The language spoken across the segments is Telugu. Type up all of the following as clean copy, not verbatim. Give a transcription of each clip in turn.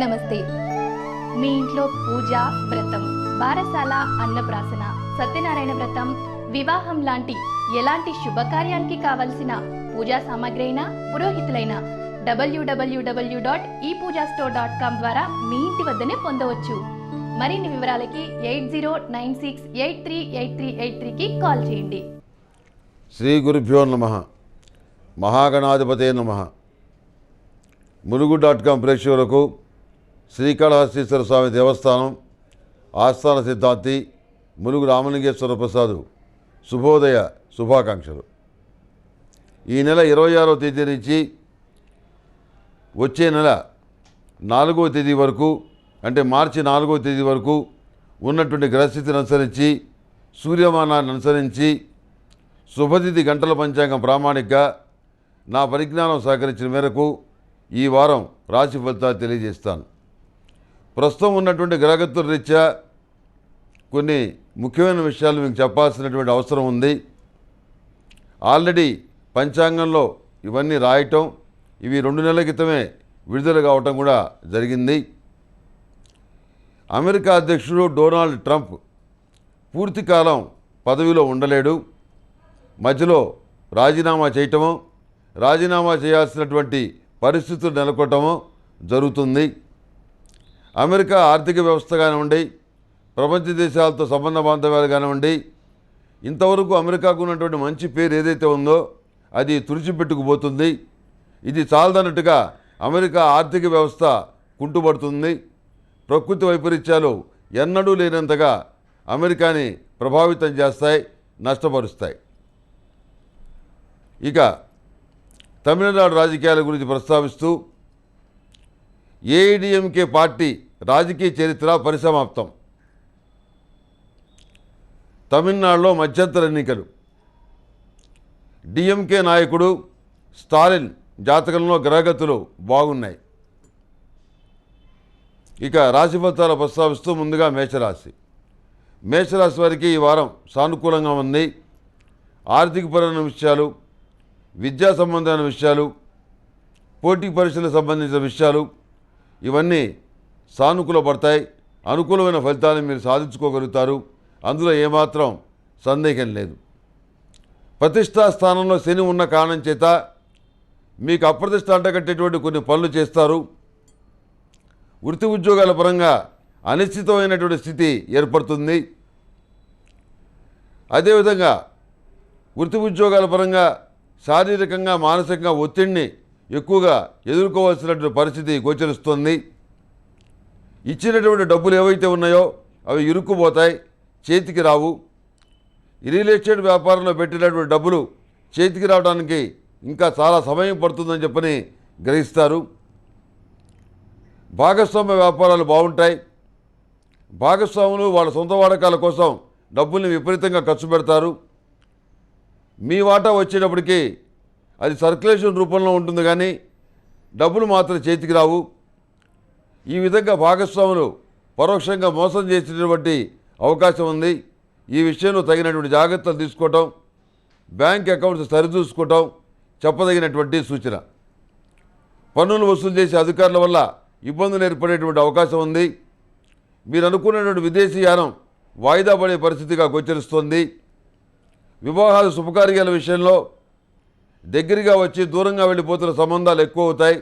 నమస్తే. మీ ఇంట్లో పూజ, వ్రతం, బారసాల, అన్నప్రాసన, సత్యనారాయణ వ్రతం, వివాహం లాంటి ఎలాంటి శుభకార్యానికి కావలసిన పూజా సామాగ్రి అయినా పురోహితులైన www.epoojastore.com ద్వారా మీ ఇంటి వద్దనే పొందవచ్చు. మరిన్ని వివరాలకి 8096838383కి కాల్ చేయండి. శ్రీ గురుభ్యో నమః. మహాగణాధిపతే నమః. ములుగు.com ప్రేక్షకులకు శ్రీకాళహస్తీశ్వర స్వామి దేవస్థానం ఆస్థాన సిద్ధాంతి ములుగు రామలింగేశ్వర ప్రసాద్ శుభోదయ శుభాకాంక్షలు. ఈ నెల 26వ తేదీ నుంచి వచ్చే నెల 4వ తేదీ వరకు, అంటే మార్చి 4వ తేదీ వరకు ఉన్నటువంటి గ్రహస్థితిని అనుసరించి, సూర్యమానాన్ని అనుసరించి, శుభతిథి గంటల పంచాంగం ప్రామాణిక నా పరిజ్ఞానం సహకరించిన మేరకు ఈ వారం రాశి ఫలితాలు తెలియజేస్తాను. ప్రస్తుతం ఉన్నటువంటి గ్రహగతుల రీత్యా కొన్ని ముఖ్యమైన విషయాలు మీకు చెప్పాల్సినటువంటి అవసరం ఉంది. ఆల్రెడీ పంచాంగంలో ఇవన్నీ రాయటం, ఇవి 2 నెలల క్రితమే విడుదల కావటం కూడా జరిగింది. అమెరికా అధ్యక్షుడు డొనాల్డ్ ట్రంప్ పూర్తి కాలం పదవిలో ఉండలేడు. మధ్యలో రాజీనామా చేయటమో, రాజీనామా చేయాల్సినటువంటి పరిస్థితులు నెలకొట్టమో జరుగుతుంది. అమెరికా ఆర్థిక వ్యవస్థ కానివ్వండి, ప్రపంచ దేశాలతో సంబంధ బాంధవ్యాలు కానివ్వండి, ఇంతవరకు అమెరికాకు ఉన్నటువంటి మంచి పేరు ఏదైతే ఉందో అది తుడిచిపెట్టుకుపోతుంది. ఇది చాలదన్నట్టుగా అమెరికా ఆర్థిక వ్యవస్థ కుంటుపడుతుంది. ప్రకృతి వైపరీత్యాలు ఎన్నడూ లేనంతగా అమెరికాని ప్రభావితం చేస్తాయి, నష్టపరుస్తాయి. ఇక తమిళనాడు రాజకీయాల గురించి ప్రస్తావిస్తూ, ఏఐడిఎంకే పార్టీ రాజకీయ చరిత్ర పరిసమాప్తం. తమిళనాడులో మధ్యంతర ఎన్నికలు. డిఎంకే నాయకుడు స్టాలిన్ జాతకంలో గ్రహగతులు బాగున్నాయి. ఇక రాశి ఫలితాలు ప్రస్తావిస్తూ ముందుగా మేషరాశి. మేషరాశి వారికి ఈ వారం సానుకూలంగా ఉంది. ఆర్థికపరమైన విషయాలు, విద్యా సంబంధమైన విషయాలు, పోటీ పరీక్షలకు సంబంధించిన విషయాలు ఇవన్నీ సానుకూలపడతాయి. అనుకూలమైన ఫలితాలను మీరు సాధించుకోగలుగుతారు. అందులో ఏమాత్రం సందేహం లేదు. ప్రతిష్టా స్థానంలో శని ఉన్న కారణం చేత మీకు అప్రతిష్ట అంటగట్టేటువంటి కొన్ని పనులు చేస్తారు. వృత్తి ఉద్యోగాల పరంగా అనిశ్చితమైనటువంటి స్థితి ఏర్పడుతుంది. అదేవిధంగా వృత్తి ఉద్యోగాల పరంగా శారీరకంగా, మానసికంగా ఒత్తిడిని ఎక్కువగా ఎదుర్కోవాల్సినటువంటి పరిస్థితి గోచరిస్తుంది. ఇచ్చినటువంటి డబ్బులు ఏవైతే ఉన్నాయో అవి ఇరుక్కుపోతాయి, చేతికి రావు. రియల్ ఎస్టేట్ వ్యాపారంలో పెట్టినటువంటి డబ్బులు చేతికి రావడానికి ఇంకా చాలా సమయం పడుతుందని చెప్పని గ్రహిస్తారు. భాగస్వామ్య వ్యాపారాలు బాగుంటాయి. భాగస్వాములు వాళ్ళ సొంత వాడకాల కోసం డబ్బుల్ని విపరీతంగా ఖర్చు పెడతారు. మీ వాటా వచ్చేటప్పటికి అది సర్క్యులేషన్ రూపంలో ఉంటుంది, కానీ డబ్బులు మాత్రం చేతికి రావు. ఈ విధంగా భాగస్వాములు పరోక్షంగా మోసం చేసేటటువంటి అవకాశం ఉంది. ఈ విషయంలో తగినటువంటి జాగ్రత్తలు తీసుకోవటం, బ్యాంక్ అకౌంట్స్ సరిచూసుకోవటం చెప్పదగినటువంటి సూచన. పన్నులు వసూలు చేసే అధికారుల వల్ల ఇబ్బందులు ఏర్పడేటువంటి అవకాశం ఉంది. మీరు అనుకున్నటువంటి విదేశీ యానం వాయిదా పడే పరిస్థితిగా గోచరిస్తుంది. వివాహాలు, శుభకార్యాల విషయంలో దగ్గరగా వచ్చి దూరంగా వెళ్ళిపోతున్న సంబంధాలు ఎక్కువ అవుతాయి.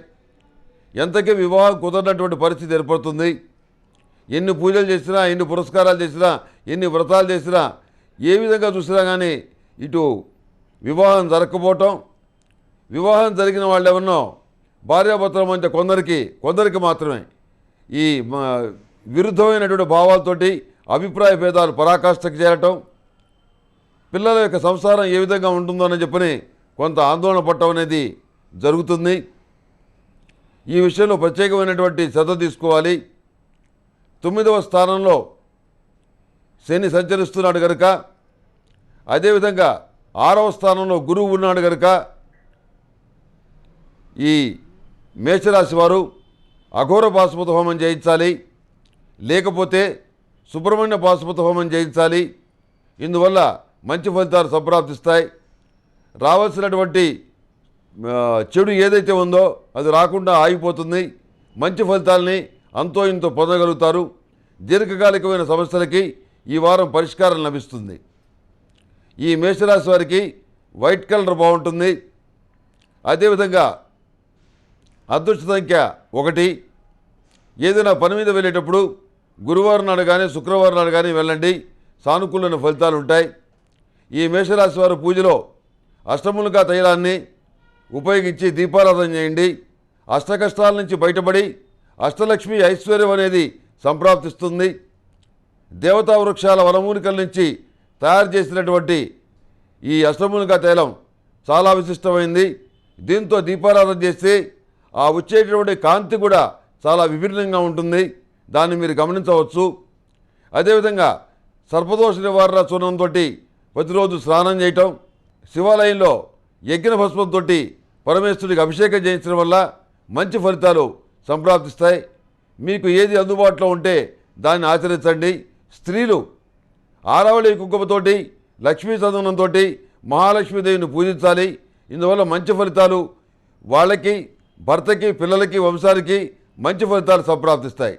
ఎంతకీ వివాహం కుదరనటువంటి పరిస్థితి ఏర్పడుతుంది. ఎన్ని పూజలు చేసినా, ఎన్ని పురస్కారాలు చేసినా, ఎన్ని వ్రతాలు చేసినా, ఏ విధంగా చూసినా కానీ ఇటు వివాహం జరగకపోవటం, వివాహం జరిగిన వాళ్ళు ఎవరినో భార్యాభర్తల మధ్య కొందరికి మాత్రమే ఈ విరుద్ధమైనటువంటి భావాలతోటి అభిప్రాయ భేదాలు పరాకాష్ఠకు చేరటం, పిల్లల యొక్క సంసారం ఏ విధంగా ఉంటుందో అని చెప్పని కొంత ఆందోళన పడటం అనేది జరుగుతుంది. ఈ విషయంలో ప్రత్యేకమైనటువంటి శ్రద్ధ తీసుకోవాలి. 9వ స్థానంలో శని సంచరిస్తున్నాడు కనుక, అదేవిధంగా 6వ స్థానంలో గురువు ఉన్నాడు కనుక ఈ మేషరాశి వారు అఘోర పాశుపత హోమం చేయించాలి, లేకపోతే సుబ్రహ్మణ్య పాశుపత హోమం చేయించాలి. ఇందువల్ల మంచి ఫలితాలు సంప్రాప్తిస్తాయి. రావాల్సినటువంటి చెడు ఏదైతే ఉందో అది రాకుండా ఆగిపోతుంది. మంచి ఫలితాలని అంతో ఇంతో పొందగలుగుతారు. దీర్ఘకాలికమైన సమస్యలకి ఈ వారం పరిష్కారం లభిస్తుంది. ఈ మేషరాశి వారికి వైట్ కలర్ బాగుంటుంది. అదేవిధంగా అదృష్ట సంఖ్య 1. ఏదైనా పని మీద వెళ్ళేటప్పుడు గురువారం నాడు కానీ శుక్రవారం నాడు కానీ వెళ్ళండి, సానుకూలమైన ఫలితాలు ఉంటాయి. ఈ మేషరాశి వారు పూజలో అష్టములుగా తైలాన్ని ఉపయోగించి దీపారాధన చేయండి. అష్టకష్టాల నుంచి బయటపడి అష్టలక్ష్మి ఐశ్వర్యం అనేది సంప్రాప్తిస్తుంది. దేవతా వృక్షాల వనమూలికల నుంచి తయారు చేసినటువంటి ఈ అష్టములుగా తైలం చాలా విశిష్టమైంది. దీంతో దీపారాధన చేస్తే ఆ వచ్చేటటువంటి కాంతి కూడా చాలా విభిన్నంగా ఉంటుంది. దాన్ని మీరు గమనించవచ్చు. అదేవిధంగా సర్పదోష నివారణ చూర్ణంతో ప్రతిరోజు స్నానం చేయటం, శివాలయంలో యజ్ఞ భస్మంతో పరమేశ్వరుడికి అభిషేకం చేయించడం వల్ల మంచి ఫలితాలు సంప్రాప్తిస్తాయి. మీకు ఏది అందుబాటులో ఉంటే దాన్ని ఆచరించండి. స్త్రీలు ఆరవళి కుంకుమతోటి లక్ష్మీ చందనంతో మహాలక్ష్మీదేవిని పూజించాలి. ఇందువల్ల మంచి ఫలితాలు వాళ్ళకి, భర్తకి, పిల్లలకి, వంశానికి మంచి ఫలితాలు సంప్రాప్తిస్తాయి.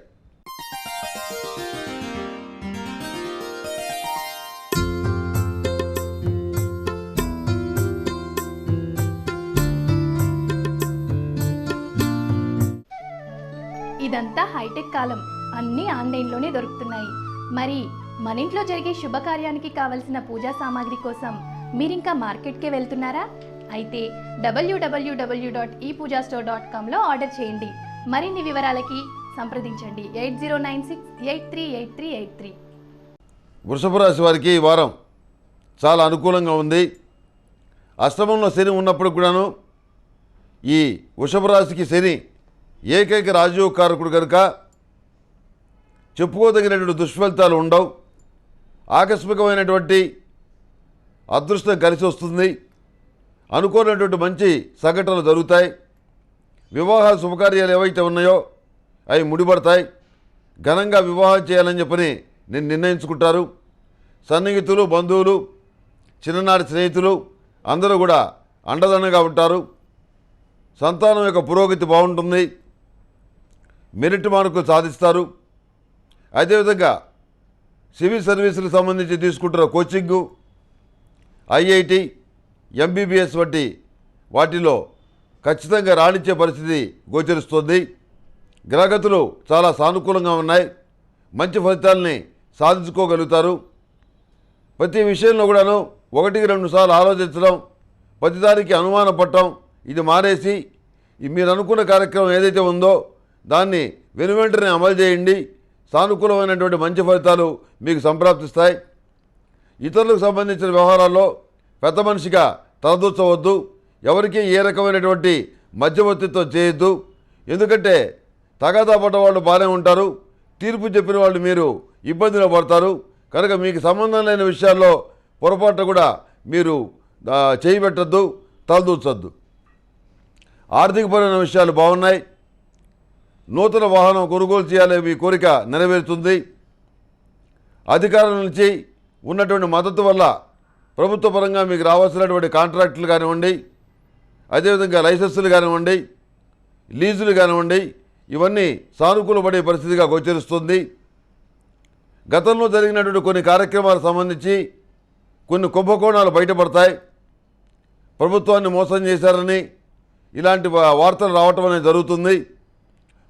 ఇదంతా హైటెక్ కాలం, అన్నీ ఆన్లైన్లోనే దొరుకుతున్నాయి. మరి మన ఇంట్లో జరిగే శుభకార్యానికి కావలసిన పూజా సామాగ్రి కోసం మీరింకా మార్కెట్కే వెళ్తున్నారా? అయితే www.epoojastore.comలో ఆర్డర్ చేయండి. మరిన్ని వివరాలకి సంప్రదించండి 8096838383. వృషభ రాశి వారికి ఈ వారం చాలా అనుకూలంగా ఉంది. అష్టమంలో శని ఉన్నప్పుడు కూడాను ఈ వృషభ రాశికి శని ఏకైక రాజయోగకారకుడు కనుక చెప్పుకోదగినటువంటి దుష్ఫలితాలు ఉండవు. ఆకస్మికమైనటువంటి అదృష్టం కలిసి వస్తుంది. అనుకోనటువంటి మంచి సంఘటనలు జరుగుతాయి. వివాహాలు శుభకార్యాలు ఏవైతే ఉన్నాయో అవి ముడిపడతాయి. ఘనంగా వివాహం చేయాలని చెప్పని నేను నిర్ణయించుకుంటారు. సన్నిహితులు, బంధువులు, చిన్ననాటి స్నేహితులు అందరూ కూడా అండదండగా ఉంటారు. సంతానం యొక్క పురోగతి బాగుంటుంది. మెరిట్ మార్కులు సాధిస్తారు. అదేవిధంగా సివిల్ సర్వీసులకు సంబంధించి తీసుకుంటున్న కోచింగు, ఐఐటి, ఎంబీబీఎస్ వంటి వాటిలో ఖచ్చితంగా రాణించే పరిస్థితి గోచరిస్తుంది. గ్రహగతులు చాలా సానుకూలంగా ఉన్నాయి. మంచి ఫలితాలని సాధించుకోగలుగుతారు. ప్రతి విషయంలో కూడాను 1-2 సార్లు ఆలోచించడం, ప్రతిదానికి అనుమానం పడటం ఇది మానేసి మీరు అనుకున్న కార్యక్రమం ఏదైతే ఉందో దాన్ని వెనువెంటనే అమలు చేయండి. సానుకూలమైనటువంటి మంచి ఫలితాలు మీకు సంప్రాప్తిస్తాయి. ఇతరులకు సంబంధించిన వ్యవహారాల్లో పెద్ద మనిషిగా తలదూర్చవద్దు. ఎవరికి ఏ రకమైనటువంటి మధ్యవర్తిత్వం చేయొద్దు. ఎందుకంటే తగాదా పడ్డ వాళ్ళు బాగానే ఉంటారు, తీర్పు చెప్పిన వాళ్ళు మీరు ఇబ్బందిలో పడతారు. కనుక మీకు సంబంధం లేని విషయాల్లో పొరపాటు కూడా మీరు చేయబెట్టద్దు, తలదూర్చొద్దు. ఆర్థికపరమైన విషయాలు బాగున్నాయి. నూతన వాహనం కొనుగోలు చేయాలనే మీ కోరిక నెరవేరుతుంది. అధికారుల నుంచి ఉన్నటువంటి మద్దతు వల్ల ప్రభుత్వ పరంగా మీకు రావాల్సినటువంటి కాంట్రాక్టులు కానివ్వండి, అదేవిధంగా లైసెన్సులు కానివ్వండి, లీజులు కానివ్వండి, ఇవన్నీ సానుకూలపడే పరిస్థితిగా గోచరిస్తుంది. గతంలో జరిగినటువంటి కొన్ని కార్యక్రమాలకు సంబంధించి కొన్ని కుంభకోణాలు బయటపడతాయి. ప్రభుత్వాన్ని మోసం చేశారని ఇలాంటి వార్తలు రావటం అనేది జరుగుతుంది.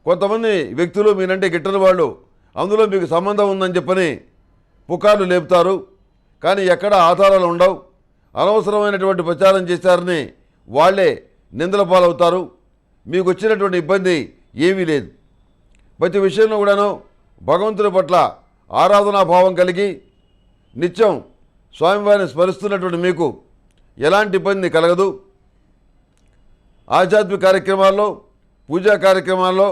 కొంతమంది వ్యక్తులు మీరంటే గిట్టని వాళ్ళు అందులో మీకు సంబంధం ఉందని చెప్పని పుకార్లు లేపుతారు. కానీ ఎక్కడ ఆధారాలు ఉండవు. అనవసరమైనటువంటి ప్రచారం చేశారని వాళ్ళే నిందల పాలవుతారు. మీకు వచ్చినటువంటి ఇబ్బంది ఏమీ లేదు. ప్రతి విషయంలో కూడాను భగవంతుని పట్ల ఆరాధనాభావం కలిగి నిత్యం స్వామివారిని స్మరిస్తున్నటువంటి మీకు ఎలాంటి ఇబ్బంది కలగదు. ఆధ్యాత్మిక కార్యక్రమాల్లో, పూజా కార్యక్రమాల్లో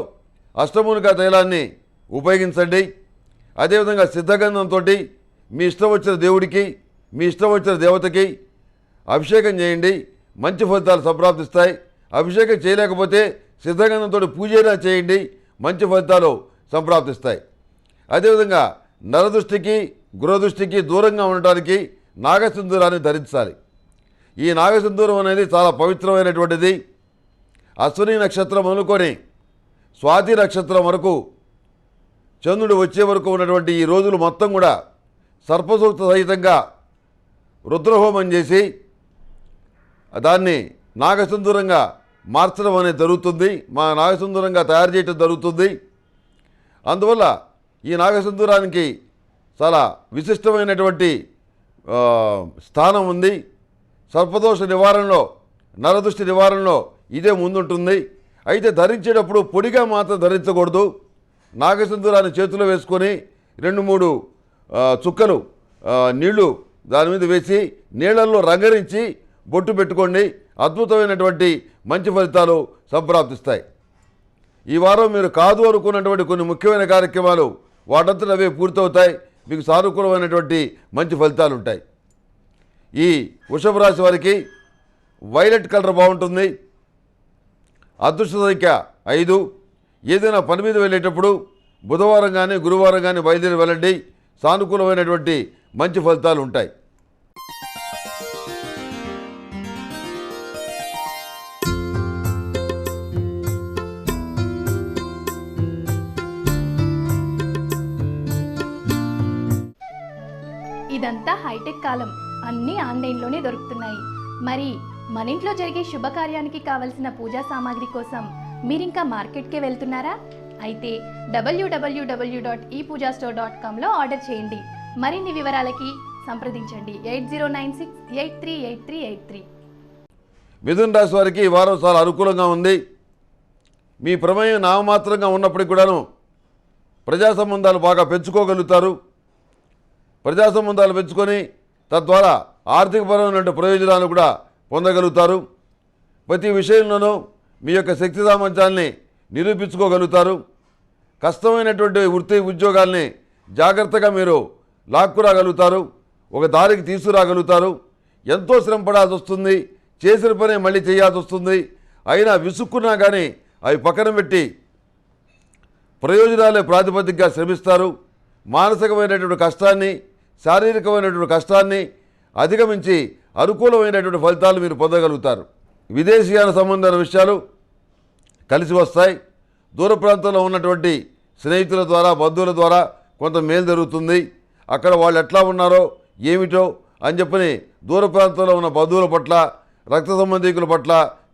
అష్టమూలికా తైలాన్ని ఉపయోగించండి. అదేవిధంగా సిద్ధగంధంతో మీ ఇష్టం వచ్చిన దేవుడికి, మీ ఇష్టం వచ్చిన దేవతకి అభిషేకం చేయండి. మంచి ఫలితాలు సంప్రాప్తిస్తాయి. అభిషేకం చేయలేకపోతే సిద్ధగంధంతో పూజైనా చేయండి, మంచి ఫలితాలు సంప్రాప్తిస్తాయి. అదేవిధంగా నరదృష్టికి, గృహదృష్టికి దూరంగా ఉండటానికి నాగసింధూరాన్ని ధరించాలి. ఈ నాగసింధూరం అనేది చాలా పవిత్రమైనటువంటిది. అశ్విని నక్షత్రం అనుకొని స్వాతి నక్షత్రం వరకు చంద్రుడు వచ్చే వరకు ఉన్నటువంటి ఈ రోజులు మొత్తం కూడా సర్పసూక్త సహితంగా రుద్రహోమం చేసి దాన్ని నాగసింధూరంగా మార్చడం అనేది జరుగుతుంది. మా నాగసింధూరంగా తయారు చేయడం జరుగుతుంది. అందువల్ల ఈ నాగసింధూరానికి చాలా విశిష్టమైనటువంటి స్థానం ఉంది. సర్పదోష నివారణలో, నరదృష్టి నివారణలో ఇదే ముందుంటుంది. అయితే ధరించేటప్పుడు పొడిగా మాత్రం ధరించకూడదు. నాగసింధూరాన్ని చేతిలో వేసుకొని 2-3 చుక్కలు నీళ్లు దాని మీద వేసి నీళ్లలో రంగరించి బొట్టు పెట్టుకోండి. అద్భుతమైనటువంటి మంచి ఫలితాలు సంప్రాప్తిస్తాయి. ఈ వారం మీరు కాదు అనుకున్నటువంటి కొన్ని ముఖ్యమైన కార్యక్రమాలు వాటంతట అవే పూర్తవుతాయి. మీకు సానుకూలమైనటువంటి మంచి ఫలితాలు ఉంటాయి. ఈ వృషభ రాశి వారికి వైలెట్ కలర్ బాగుంటుంది. అదృష్ట సంఖ్య 5. ఏదైనా పని మీద వెళ్ళేటప్పుడు బుధవారం కానీ గురువారం కానీ బయలుదేరి వెళ్ళండి. సానుకూలమైనటువంటి మంచి ఫలితాలు ఉంటాయి. ఇదంతా హైటెక్ కాలం, అన్నీ ఆన్లైన్లోనే దొరుకుతున్నాయి. మరి మన ఇంట్లో జరిగే శుభకార్యానికి కావలసిన పూజా సామాగ్రి కోసం మీరింకా మార్కెట్కే వెళ్తున్నారా? అయితే www.epoojastore.comలో ఆర్డర్ చేయండి. మరిన్ని వివరాలకి సంప్రదించండి 8096838383. మిథున రాశి వారికి ఈ వారం చాలా అనుకూలంగా ఉంది. మీ ప్రమేయం నామమాత్రంగా ఉన్నప్పటికీ కూడాను ప్రజా సంబంధాలు బాగా పెంచుకోగలుగుతారు. ప్రజా సంబంధాలు పెంచుకొని తద్వారా ఆర్థికపరమైన ప్రయోజనాలు కూడా పొందగలుగుతారు. ప్రతి విషయంలోనూ మీ యొక్క శక్తి సామర్థ్యాన్ని నిరూపించుకోగలుగుతారు. కష్టమైనటువంటి వృత్తి ఉద్యోగాల్ని జాగ్రత్తగా మీరు లాక్కురాగలుగుతారు. ఒక దారికి తీసుకురాగలుగుతారు. ఎంతో శ్రమ పడాల్సి వస్తుంది. చేసిన పనే మళ్ళీ చేయాల్సి వస్తుంది. అయినా విసుక్కున్నా కానీ అవి పక్కన పెట్టి ప్రయోజనాలే ప్రాతిపదికగా శ్రమిస్తారు. మానసికమైనటువంటి కష్టాన్ని, శారీరకమైనటువంటి కష్టాన్ని అధిగమించి అనుకూలమైనటువంటి ఫలితాలు మీరు పొందగలుగుతారు. విదేశీయాన సంబంధమైన విషయాలు కలిసి వస్తాయి. దూర ప్రాంతంలో ఉన్నటువంటి స్నేహితుల ద్వారా, బంధువుల ద్వారా కొంత మేలు జరుగుతుంది. అక్కడ వాళ్ళు ఎట్లా ఉన్నారో ఏమిటో అని చెప్పని దూర ప్రాంతంలో ఉన్న బంధువుల పట్ల, రక్త సంబంధికుల పట్ల,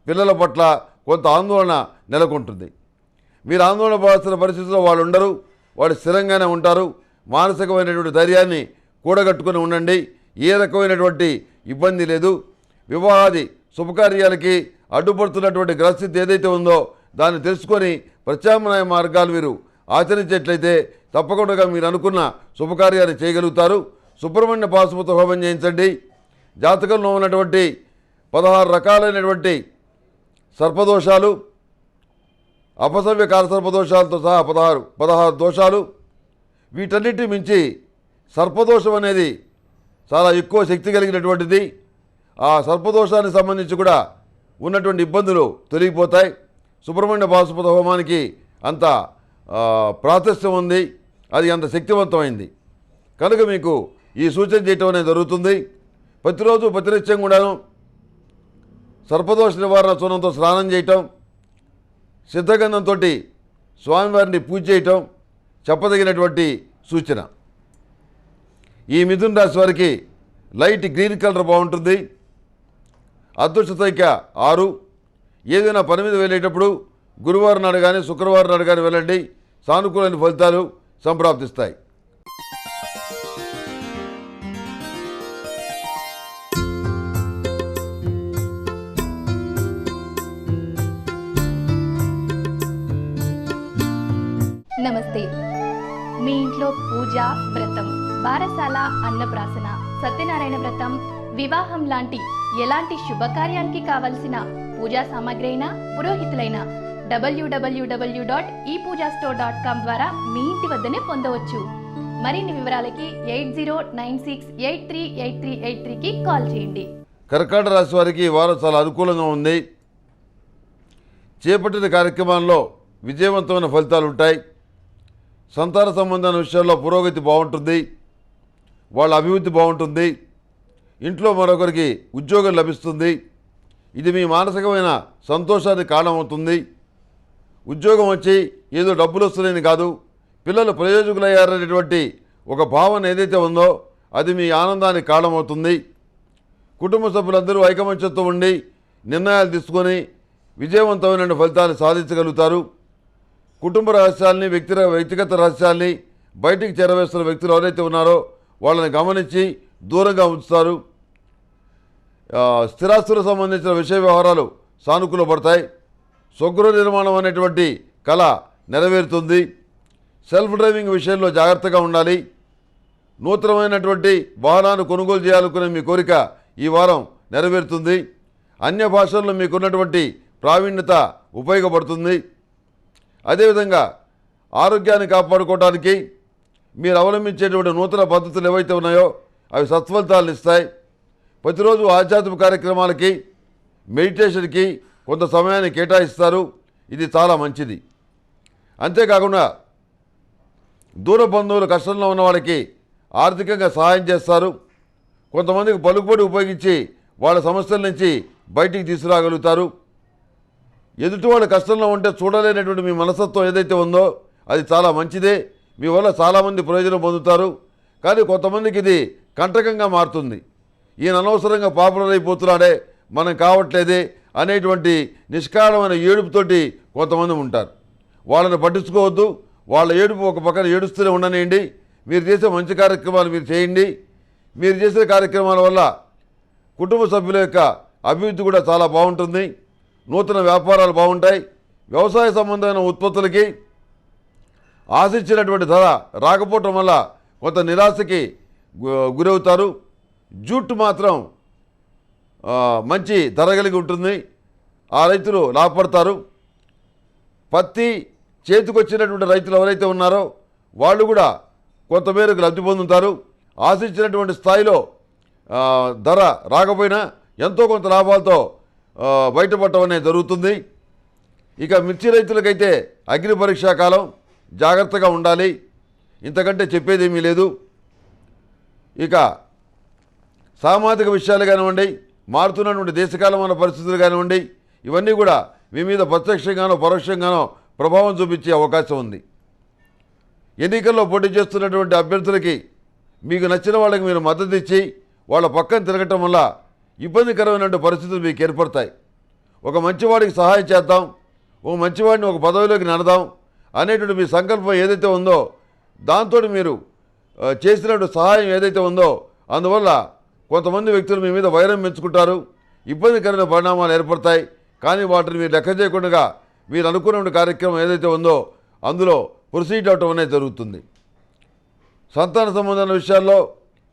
పిల్లల పట్ల కొంత ఆందోళన నెలకొంటుంది. మీరు ఆందోళన పడాల్సిన పరిస్థితుల్లో వాళ్ళు ఉండరు. వాళ్ళు స్థిరంగానే ఉంటారు. మానసికమైనటువంటి ధైర్యాన్ని కూడగట్టుకుని ఉండండి. ఏ రకమైనటువంటి ఇబ్బంది లేదు. వివాహాది శుభకార్యాలకి అడ్డుపడుతున్నటువంటి గ్రహస్థితి ఏదైతే ఉందో దాన్ని తెలుసుకొని ప్రత్యామ్నాయ మార్గాలు మీరు ఆచరించేట్లయితే తప్పకుండా మీరు అనుకున్న శుభకార్యాన్ని చేయగలుగుతారు. సుబ్రహ్మణ్య పాశుపత హోమం చేయించండి. జాతకంలో ఉన్నటువంటి 16 రకాలైనటువంటి సర్పదోషాలు, అపసవ్య కాలసర్పదోషాలతో సహా 16 దోషాలు, వీటన్నిటి మించి సర్పదోషం అనేది చాలా ఎక్కువ శక్తి కలిగినటువంటిది. ఆ సర్పదోషానికి సంబంధించి కూడా ఉన్నటువంటి ఇబ్బందులు తొలగిపోతాయి. సుబ్రహ్మణ్య పాశుపత హోమానికి అంత ప్రాశస్త్యం ఉంది. అది అంత శక్తివంతమైంది కనుక మీకు ఈ సూచన చేయటం అనేది జరుగుతుంది. ప్రతిరోజు ప్రతినిత్యం కూడాను సర్పదోష నివారణ చూర్ణంతో స్నానం చేయటం, సిద్ధగంధంతో స్వామివారిని పూజ చేయటం చెప్పదగినటువంటి సూచన. ఈ మిథున రాశి వారికి లైట్ గ్రీన్ కలర్ బాగుంటుంది. అదృష్ట సంఖ్య 6. ఏదైనా పని మీద వెళ్ళేటప్పుడు గురువారం నాడు కానీ శుక్రవారం నాడు కానీ వెళ్ళండి. సానుకూలమైన ఫలితాలు సంప్రాప్తిస్తాయి. నమస్తే. మీ ఇంట్లో పూజ, వ్రతం, బారసాల, అన్నప్రాసన, సత్యనారాయణ వ్రతం, వివాహం లాంటి ఎలాంటి శుభకార్యానికి కావలసిన పూజా సామాగ్రి అయినా, పురోహితులైన www.epoojastore.com ద్వారా మీ ఇంటి వద్దనే పొందవచ్చు. మరిన్ని వివరాలకి 8096838383కి కాల్ చేయండి. కర్కాటక రాశి వారికి ఈ వారం చాలా అనుకూలంగా ఉంది. చేపట్టిన కార్యక్రమాల్లో విజయవంతమైన ఫలితాలు ఉంటాయి. సంతాన సంబంధమైన విషయాల్లో పురోగతి బాగుంటుంది. వాళ్ళ అభివృద్ధి బాగుంటుంది. ఇంట్లో మరొకరికి ఉద్యోగం లభిస్తుంది. ఇది మీ మానసికమైన సంతోషానికి కారణమవుతుంది. ఉద్యోగం వచ్చి ఏదో డబ్బులు వస్తున్నాయని కాదు, పిల్లలు ప్రయోజకులయ్యారనేటువంటి ఒక భావన ఏదైతే ఉందో అది మీ ఆనందానికి కారణమవుతుంది. కుటుంబ సభ్యులందరూ ఐకమత్యంతో ఉండి నిర్ణయాలు తీసుకొని విజయవంతమైన ఫలితాలు సాధించగలుగుతారు. కుటుంబ రహస్యాల్ని వ్యక్తిగత రహస్యాల్ని బయటికి చేరవేస్తున్న వ్యక్తులు ఎవరైతే ఉన్నారో వాళ్ళని గమనించి దూరంగా ఉంచుతారు. స్థిరాస్తులకు సంబంధించిన విషయ వ్యవహారాలు సానుకూలపడతాయి. స్వగృహ నిర్మాణం అనేటువంటి కళ నెరవేరుతుంది. సెల్ఫ్ డ్రైవింగ్ విషయంలో జాగ్రత్తగా ఉండాలి. నూతనమైనటువంటి వాహనాన్ని కొనుగోలు చేయాలనుకునే మీ కోరిక ఈ వారం నెరవేరుతుంది. అన్య భాషల్లో మీకున్నటువంటి ప్రావీణ్యత ఉపయోగపడుతుంది. అదేవిధంగా ఆరోగ్యాన్ని కాపాడుకోవడానికి మీరు అవలంబించేటువంటి నూతన పద్ధతులు ఏవైతే ఉన్నాయో అవి సత్ఫలితాలను ఇస్తాయి. ప్రతిరోజు ఆధ్యాత్మిక కార్యక్రమాలకి మెడిటేషన్కి కొంత సమయాన్ని కేటాయిస్తారు. ఇది చాలా మంచిది. అంతేకాకుండా దూర బంధువులు కష్టంలో ఉన్న వాళ్ళకి ఆర్థికంగా సహాయం చేస్తారు. కొంతమందికి పలుకుబడి ఉపయోగించి వాళ్ళ సమస్యల నుంచి బయటికి తీసుకురాగలుగుతారు. ఎదుటి వాళ్ళు కష్టంలో ఉంటే చూడలేనటువంటి మీ మనస్తత్వం ఏదైతే ఉందో అది చాలా మంచిదే. మీ వల్ల చాలామంది ప్రయోజనం పొందుతారు. కానీ కొంతమందికి ఇది కంటకంగా మారుతుంది. ఈయన అనవసరంగా పాపులర్ అయిపోతున్నాడే, మనం కావట్లేదే అనేటువంటి నిష్కారణమైన ఏడుపుతోటి కొంతమంది ఉంటారు. వాళ్ళని పట్టించుకోవద్దు. వాళ్ళ ఏడుపు ఒక పక్కన ఏడుస్తూనే ఉండనియండి. మీరు చేసే మంచి కార్యక్రమాలు మీరు చేయండి. మీరు చేసే కార్యక్రమాల వల్ల కుటుంబ సభ్యుల యొక్క అభివృద్ధి కూడా చాలా బాగుంటుంది. నూతన వ్యాపారాలు బాగుంటాయి. వ్యవసాయ సంబంధమైన ఉత్పత్తులకి ఆశించినటువంటి ధర రాకపోవటం వల్ల కొంత నిరాశకి గురవుతారు. జూట్ మాత్రం మంచి ధర కలిగి ఉంటుంది. ఆ రైతులు లాభపడతారు. పత్తి చేతికొచ్చినటువంటి రైతులు ఎవరైతే ఉన్నారో వాళ్ళు కూడా కొంతమేరకు లబ్ధి పొందుతారు. ఆశించినటువంటి స్థాయిలో ధర రాకపోయినా ఎంతో కొంత లాభాలతో బయటపడటం అనేది జరుగుతుంది. ఇక మిర్చి రైతులకైతే అగ్ని పరీక్షా కాలం, జాగ్రత్తగా ఉండాలి. ఇంతకంటే చెప్పేదేమీ లేదు. ఇక సామాజిక విషయాలు కానివ్వండి, మారుతున్నటువంటి దేశకాలమైన పరిస్థితులు కానివ్వండి, ఇవన్నీ కూడా మీ మీద ప్రత్యక్షంగానో పరోక్షంగానో ప్రభావం చూపించే అవకాశం ఉంది. ఎన్నికల్లో పోటీ చేస్తున్నటువంటి అభ్యర్థులకి మీకు నచ్చిన వాళ్ళకి మీరు మద్దతు ఇచ్చి వాళ్ళ పక్కన తిరగటం వల్ల ఇబ్బందికరమైనటువంటి పరిస్థితులు మీకు ఏర్పడతాయి. ఒక మంచివాడికి సహాయం చేద్దాం, ఓ మంచివాడిని ఒక పదవిలోకి నడదాం అనేటువంటి మీ సంకల్పం ఏదైతే ఉందో దాంతో మీరు చేసినటువంటి సహాయం ఏదైతే ఉందో అందువల్ల కొంతమంది వ్యక్తులు మీ మీద వైరం పెంచుకుంటారు. ఇబ్బందికరమైన పరిణామాలు ఏర్పడతాయి. కానీ వాటిని మీరు లెక్క చేయకుండా మీరు అనుకున్న కార్యక్రమం ఏదైతే ఉందో అందులో ప్రొసీడ్ అవటం అనేది జరుగుతుంది. సంతాన సంబంధమైన విషయాల్లో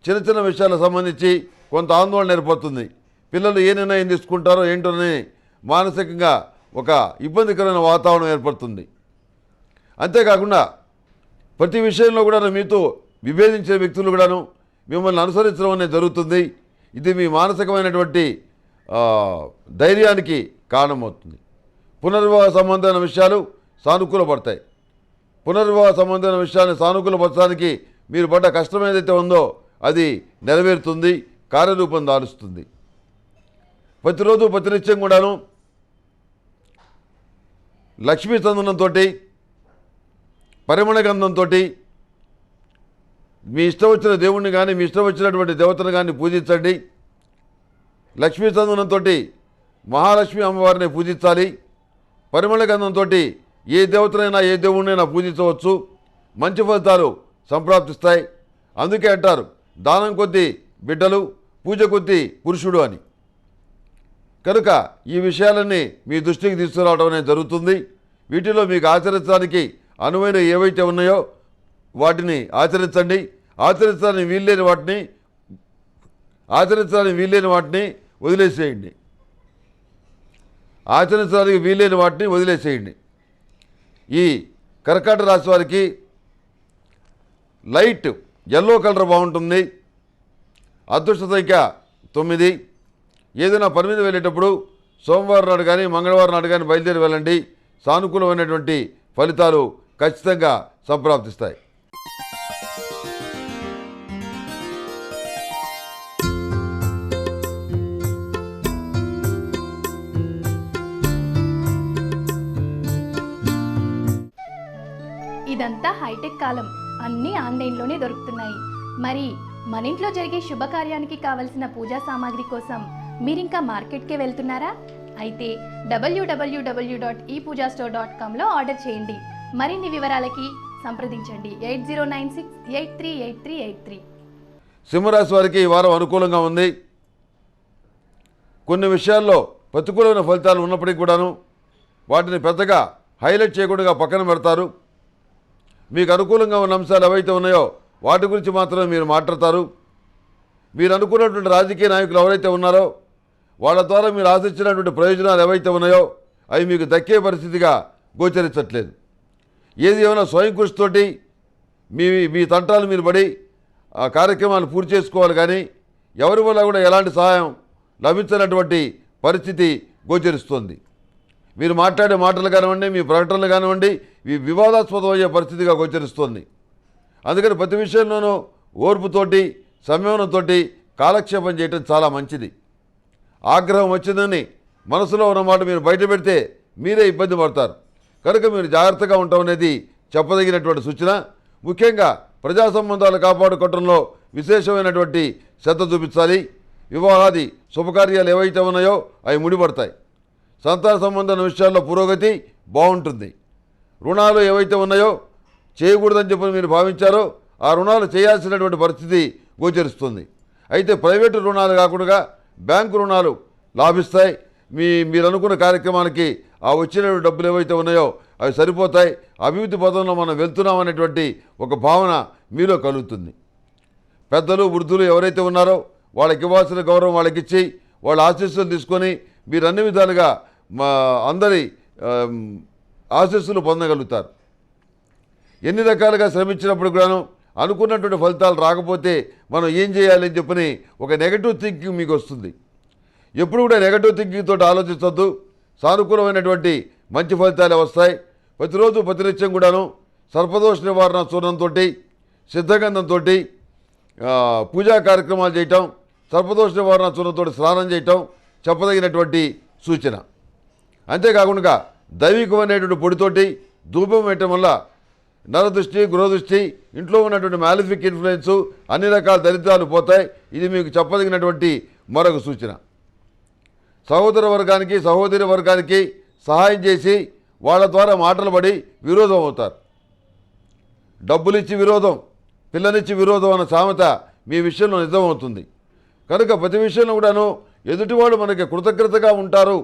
చిన్న చిన్న విషయాలకు సంబంధించి కొంత ఆందోళన ఏర్పడుతుంది. పిల్లలు ఏ నిర్ణయం తీసుకుంటారో ఏంటోనని మానసికంగా ఒక ఇబ్బందికరమైన వాతావరణం ఏర్పడుతుంది. అంతేకాకుండా ప్రతి విషయంలో కూడా మీతో విభేదించే వ్యక్తులు కూడాను మిమ్మల్ని అనుసరించడం అనేది జరుగుతుంది. ఇది మీ మానసికమైనటువంటి ధైర్యానికి కారణమవుతుంది. పునర్వివాహ సంబంధమైన విషయాలు సానుకూలపడతాయి. పునర్వివాహ సంబంధమైన విషయాన్ని సానుకూలపరచడానికి మీరు పడ్డ కష్టం ఏదైతే ఉందో అది నెరవేరుతుంది, కార్యరూపం దాలుస్తుంది. ప్రతిరోజు ప్రతినిత్యం కూడాను లక్ష్మీ చందనంతో, పరిమళ గంధంతో మీ ఇష్టం వచ్చిన దేవుణ్ణి కానీ మీ ఇష్టం వచ్చినటువంటి దేవతను కానీ పూజించండి. లక్ష్మీ చందనంతో మహాలక్ష్మి అమ్మవారిని పూజించాలి. పరిమళ గంధంతో ఏ దేవతనైనా ఏ దేవుణ్ణైనా పూజించవచ్చు. మంచి ఫలితాలు సంప్రాప్తిస్తాయి. అందుకే అంటారు దానం కొద్దీ బిడ్డలు, పూజ కొద్దీ పురుషుడు అని. కనుక ఈ విషయాలన్నీ మీ దృష్టికి తీసుకురావడం అనేది జరుగుతుంది. వీటిలో మీకు ఆచరించడానికి అనువైన ఏవైతే ఉన్నాయో వాటిని ఆచరించండి. ఆచరించడానికి వీల్లేని వాటిని వదిలేసేయండి. ఆచరించడానికి వీల్లేని వాటిని వదిలేసేయండి. ఈ కర్కాటక రాశి వారికి లైట్ ఎల్లో కలర్ బాగుంటుంది. అదృష్ట సంఖ్య 9. ఏదైనా పని మీద వెళ్ళేటప్పుడు సోమవారం నాడు కానీ మంగళవారం నాడు కానీ బయలుదేరి వెళ్ళండి. సానుకూలమైనటువంటి ఫలితాలు ఖచ్చితంగా సంప్రాప్తిస్తాయి. ఇదంతా హైటెక్ కాలం, అన్నీ ఆన్లైన్లోనే దొరుకుతున్నాయి. మరి మన ఇంట్లో జరిగే శుభకార్యానికి కావలసిన పూజా సామాగ్రి కోసం మీరింకా మార్కెట్కే వెళ్తున్నారా? అయితే www.epoojastore.comలో ఆర్డర్ చేయండి. మరిన్ని వివరాలకి సంప్రదించండి 8096838383. సింహరాశి వారికి ఈ వారం అనుకూలంగా ఉంది. కొన్ని విషయాల్లో ప్రతికూలమైన ఫలితాలు ఉన్నప్పటికీ కూడాను వాటిని పెద్దగా హైలైట్ చేయకుండా పక్కన పెడతారు. మీకు అనుకూలంగా ఉన్న అంశాలు ఏవైతే ఉన్నాయో వాటి గురించి మాత్రమే మీరు మాట్లాడతారు. మీరు అనుకున్నటువంటి రాజకీయ నాయకులు ఎవరైతే ఉన్నారో వాళ్ళ ద్వారా మీరు ఆశించినటువంటి ప్రయోజనాలు ఏవైతే ఉన్నాయో అవి మీకు దక్కే పరిస్థితిగా గోచరించట్లేదు. ఏది ఏమైనా స్వయం కృషితోటి మీ తంటాలు మీరు పడి ఆ కార్యక్రమాలు పూర్తి చేసుకోవాలి, కానీ ఎవరి వల్ల కూడా ఎలాంటి సహాయం లభించినటువంటి పరిస్థితి గోచరిస్తుంది. మీరు మాట్లాడే మాటలు కానివ్వండి, మీ ప్రకటనలు కానివ్వండి, ఇవి వివాదాస్పదం అయ్యే పరిస్థితిగా గోచరిస్తుంది. అందుకని ప్రతి విషయంలోనూ ఓర్పుతోటి సంయమనంతో కాలక్షేపం చేయటం చాలా మంచిది. ఆగ్రహం వచ్చిందని మనసులో ఉన్నమాట మీరు బయట పెడితే మీరే ఇబ్బంది పడతారు. కనుక మీరు జాగ్రత్తగా ఉండటం అనేది చెప్పదగినటువంటి సూచన. ముఖ్యంగా ప్రజా సంబంధాలు కాపాడుకోవడంలో విశేషమైనటువంటి శ్రద్ధ చూపించాలి. వివాహాది శుభకార్యాలు ఏవైతే ఉన్నాయో అవి ముడిపడతాయి. సంతాన సంబంధమైన విషయాల్లో పురోగతి బాగుంటుంది. రుణాలు ఏవైతే ఉన్నాయో చేయకూడదని చెప్పి మీరు భావించారో ఆ రుణాలు చేయాల్సినటువంటి పరిస్థితి గోచరిస్తుంది. అయితే ప్రైవేటు రుణాలు కాకుండా బ్యాంకు రుణాలు లాభిస్తాయి. మీరు అనుకున్న కార్యక్రమానికి ఆ వచ్చిన డబ్బులు ఏవైతే ఉన్నాయో అవి సరిపోతాయి. అభివృద్ధి పదంలో మనం వెళ్తున్నామనేటువంటి ఒక భావన మీలో కలుగుతుంది. పెద్దలు వృద్ధులు ఎవరైతే ఉన్నారో వాళ్ళకి ఇవ్వాల్సిన గౌరవం వాళ్ళకి ఇచ్చి వాళ్ళ ఆశీస్సులు తీసుకొని మీరు అన్ని విధాలుగా అందరి ఆశీస్సులు పొందగలుగుతారు. ఎన్ని రకాలుగా శ్రమించినప్పుడు కూడాను అనుకున్నటువంటి ఫలితాలు రాకపోతే మనం ఏం చేయాలని చెప్పని ఒక నెగటివ్ థింకింగ్ మీకు వస్తుంది. ఎప్పుడు కూడా నెగటివ్ థింకింగ్ తోటి ఆలోచించొద్దు. సానుకూలమైనటువంటి మంచి ఫలితాలే వస్తాయి. ప్రతిరోజు ప్రతినిత్యం కూడాను సర్పదోష నివారణ చూర్ణంతో సిద్ధగంధంతో పూజా కార్యక్రమాలు చేయటం, సర్పదోష నివారణ చూర్ణంతో స్నానం చేయటం చెప్పదగినటువంటి సూచన. అంతేకాకుండా దైవికమైనటువంటి పొడితోటి ధూపం వేయటం వల్ల నరదృష్టి గృహదృష్టి ఇంట్లో ఉన్నటువంటి మ్యాలిఫిక్ ఇన్ఫ్లుయెన్స్ అన్ని రకాల దరిద్రాలు పోతాయి. ఇది మీకు చెప్పదగినటువంటి మరొక సూచన. సహోదర వర్గానికి సహోదరి వర్గానికి సహాయం చేసి వాళ్ళ ద్వారా మాటలు పడి విరోధం అవుతారు. డబ్బులిచ్చి విరోధం, పిల్లనిచ్చి విరోధం అన్న సామెత మీ విషయంలో నిజమవుతుంది. కనుక ప్రతి విషయంలో కూడాను ఎదుటివాళ్ళు మనకి కృతజ్ఞతగా ఉంటారు,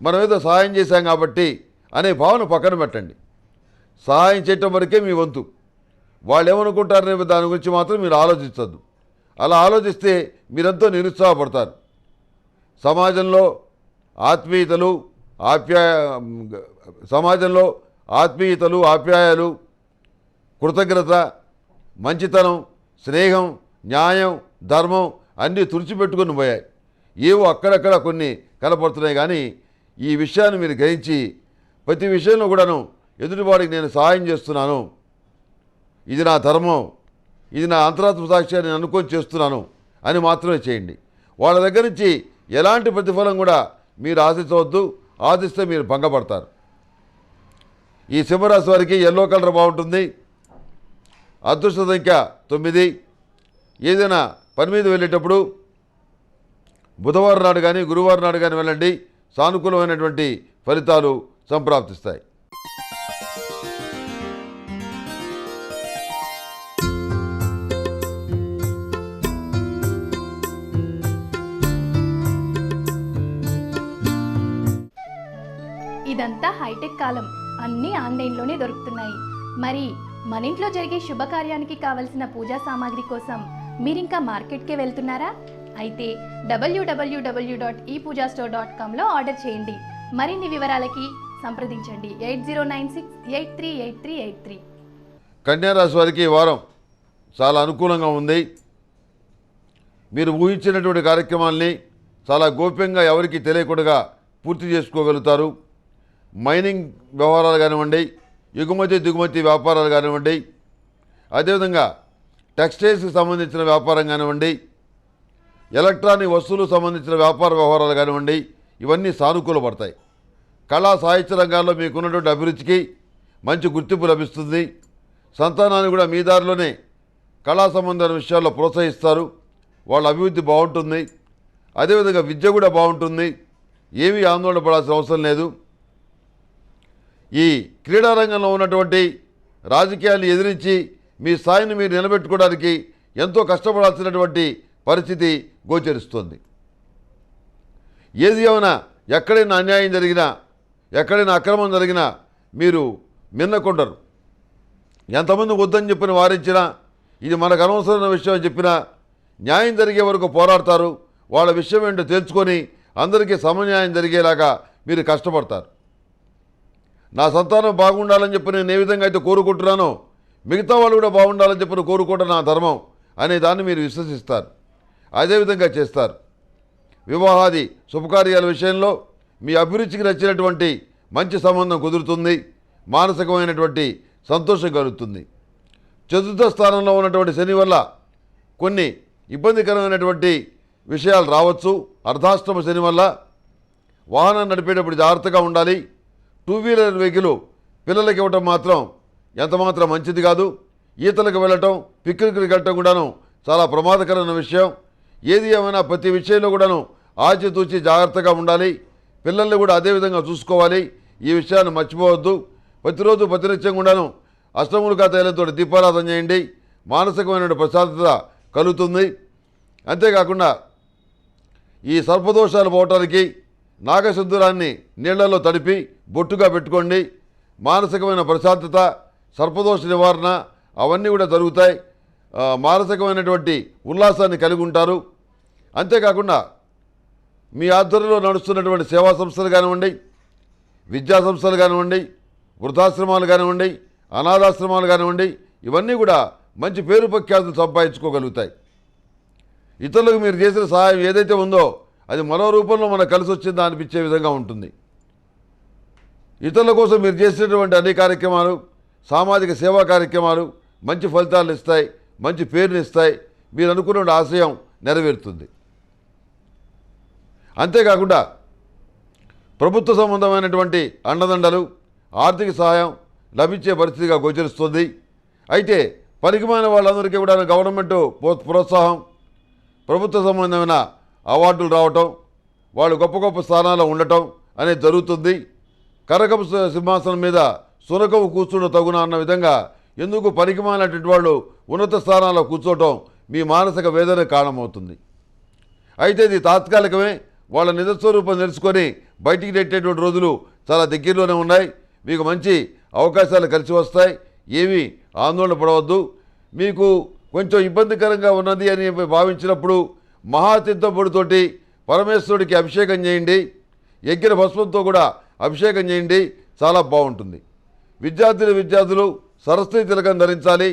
మనం ఏదో సహాయం చేశాం కాబట్టి అనే భావన పక్కన పెట్టండి. సహాయం చేయటం వరకే మీ వంతు. వాళ్ళు ఏమనుకుంటారనే దాని గురించి మాత్రం మీరు ఆలోచించద్దు. అలా ఆలోచిస్తే మీరెంతో నిరుత్సాహపడతారు. సమాజంలో ఆత్మీయతలు ఆప్యాయాలు కృతజ్ఞత మంచితనం స్నేహం న్యాయం ధర్మం అన్నీ తుడిచిపెట్టుకుని పోయాయి. ఏవో అక్కడక్కడ కొన్ని కనపడుతున్నాయి. కానీ ఈ విషయాన్ని మీరు గ్రహించి ప్రతి విషయంలో కూడాను ఎదుటివాడికి నేను సహాయం చేస్తున్నాను, ఇది నా ధర్మం, ఇది నా అంతరాత్మ సాక్ష్యాన్ని నేను అనుకొని చేస్తున్నాను అని మాత్రమే చేయండి. వాళ్ళ దగ్గర నుంచి ఎలాంటి ప్రతిఫలం కూడా మీరు ఆశించవద్దు. ఆశిస్తే మీరు భంగపడతారు. ఈ సింహరాశి వారికి ఎల్లో కలర్ బాగుంటుంది. అదృష్ట సంఖ్య 9. ఏదైనా పని మీద వెళ్ళేటప్పుడు బుధవారం నాడు కానీ గురువారం నాడు కానీ వెళ్ళండి. సానుకూలమైనటువంటి ఫలితాలు సంప్రాప్తిస్తాయి. ఇదంతా హైటెక్ కాలం, అన్నీ ఆన్లైన్లోనే దొరుకుతున్నాయి. మరి మన ఇంట్లో జరిగే శుభకార్యానికి కావలసిన పూజా సామాగ్రి కోసం మీరింకా మార్కెట్కే వెళ్తున్నారా? అయితే www.epoojastore.comలో ఆర్డర్ చేయండి. మరిన్ని వివరాలకి సంప్రదించండి 8096838383. కన్యారాశి వారికి ఈ వారం చాలా అనుకూలంగా ఉంది. మీరు ఊహించినటువంటి కార్యక్రమాల్ని చాలా గోప్యంగా ఎవరికి తెలియకుండా పూర్తి చేసుకోగలుగుతారు. మైనింగ్ వ్యవహారాలు కానివ్వండి, ఎగుమతి దిగుమతి వ్యాపారాలు కానివ్వండి, అదేవిధంగా టెక్స్టైల్స్కి సంబంధించిన వ్యాపారం కానివ్వండి, ఎలక్ట్రానిక్ వస్తువులకు సంబంధించిన వ్యాపార వ్యవహారాలు కానివ్వండి, ఇవన్నీ సానుకూలపడతాయి. కళా సాహిత్య రంగాల్లో మీకున్నటువంటి అభిరుచికి మంచి గుర్తింపు లభిస్తుంది. సంతానాన్ని కూడా మీ దారిలోనే కళా సంబంధమైన విషయాల్లో ప్రోత్సహిస్తారు. వాళ్ళ అభివృద్ధి బాగుంటుంది. అదేవిధంగా విద్య కూడా బాగుంటుంది. ఏమీ ఆందోళన పడాల్సిన అవసరం లేదు. ఈ క్రీడారంగంలో ఉన్నటువంటి రాజకీయాలు ఎదిరించి మీ స్థాయిని మీరు నిలబెట్టుకోవడానికి ఎంతో కష్టపడాల్సినటువంటి పరిస్థితి గోచరిస్తుంది. ఏది ఏమైనా ఎక్కడైనా అన్యాయం జరిగినా, ఎక్కడైనా అక్రమం జరిగినా మీరు మిన్నకుండరు. ఎంతమంది వద్దని చెప్పిన వారించినా, ఇది మనకు అనవసరమైన విషయం అని చెప్పినా న్యాయం జరిగే వరకు పోరాడతారు. వాళ్ళ విషయం ఏంటో తెలుసుకొని అందరికీ సమన్యాయం జరిగేలాగా మీరు కష్టపడతారు. నా సంతానం బాగుండాలని చెప్పి నేను ఏ విధంగా అయితే కోరుకుంటున్నానో మిగతా వాళ్ళు కూడా బాగుండాలని చెప్పి కోరుకోవడం నా ధర్మం అనే దాన్ని మీరు విశ్వసిస్తారు. అదేవిధంగా చేస్తారు. వివాహాది శుభకార్యాల విషయంలో మీ అభిరుచికి నచ్చినటువంటి మంచి సంబంధం కుదురుతుంది. మానసికమైనటువంటి సంతోషం కలుగుతుంది. చతుర్థ స్థానంలో ఉన్నటువంటి శని వల్ల కొన్ని ఇబ్బందికరమైనటువంటి విషయాలు రావచ్చు. అర్ధాష్టమ శని వల్ల వాహనం నడిపేటప్పుడు జాగ్రత్తగా ఉండాలి. 2 వీలర్ వెహికల్ పిల్లలకి ఇవ్వటం మాత్రం ఎంతమాత్రం మంచిది కాదు. ఈతలకు వెళ్ళటం, పిక్నిక్కి వెళ్ళటం కూడాను చాలా ప్రమాదకరమైన విషయం. ఏది ఏమైనా ప్రతి విషయంలో కూడాను ఆచితూచి జాగ్రత్తగా ఉండాలి. పిల్లల్ని కూడా అదేవిధంగా చూసుకోవాలి. ఈ విషయాన్ని మర్చిపోవద్దు. ప్రతిరోజు ప్రతినిత్యం కూడాను అష్టములుగా తైలంతో దీపారాధన చేయండి. మానసికమైన ప్రశాంతత కలుగుతుంది. అంతేకాకుండా ఈ సర్పదోషాలు పోవటానికి నాగసింధూరాన్ని నీళ్లలో తడిపి బొట్టుగా పెట్టుకోండి. మానసికమైన ప్రశాంతత, సర్పదోష నివారణ అవన్నీ కూడా జరుగుతాయి. మానసికమైనటువంటి ఉల్లాసాన్ని కలిగి ఉంటారు. అంతేకాకుండా మీ ఆధ్వర్యంలో నడుస్తున్నటువంటి సేవా సంస్థలు కానివ్వండి, విద్యా సంస్థలు కానివ్వండి, వృద్ధాశ్రమాలు కానివ్వండి, అనాథాశ్రమాలు కానివ్వండి, ఇవన్నీ కూడా మంచి పేరు ప్రఖ్యాతులు సంపాదించుకోగలుగుతాయి. ఇతరులకు మీరు చేసిన సహాయం ఏదైతే ఉందో అది మరో రూపంలో మనకు కలిసి వచ్చిందా అనిపించే విధంగా ఉంటుంది. ఇతరుల కోసం మీరు చేసినటువంటి అన్ని కార్యక్రమాలు, సామాజిక సేవా కార్యక్రమాలు మంచి ఫలితాలను ఇస్తాయి, మంచి పేరుని ఇస్తాయి. మీరు అనుకున్న ఆశయం నెరవేరుతుంది. అంతేకాకుండా ప్రభుత్వ సంబంధమైనటువంటి అండదండలు, ఆర్థిక సహాయం లభించే పరిస్థితిగా గోచరిస్తుంది. అయితే పనికిమాలిన వాళ్ళందరికీ కూడా గవర్నమెంట్ ప్రోత్సాహం, ప్రభుత్వ సంబంధమైన అవార్డులు రావటం, వాళ్ళు గొప్ప గొప్ప స్థానాల్లో ఉండటం అనేది జరుగుతుంది. కరకపు సింహాసనం మీద సునకవు కూర్చున్న తగున అన్న విధంగా ఎందుకు పనికిమాలినటువంటి వాళ్ళు ఉన్నత స్థానాల్లో కూర్చోవటం మీ మానసిక వేదన కారణమవుతుంది. అయితే ఇది తాత్కాలికమే. వాళ్ళ నిజస్వరూపం తెలుసుకొని బయటికి నెట్టేటువంటి రోజులు చాలా దగ్గరలోనే ఉన్నాయి. మీకు మంచి అవకాశాలు కలిసి వస్తాయి. ఏమీ ఆందోళన పడవద్దు. మీకు కొంచెం ఇబ్బందికరంగా ఉన్నది అని భావించినప్పుడు మహాతీర్థపుడితోటి పరమేశ్వరుడికి అభిషేకం చేయండి. యజ్ఞ భస్మంతో కూడా అభిషేకం చేయండి. చాలా బాగుంటుంది. విద్యార్థులు సరస్వతి తిలకం ధరించాలి.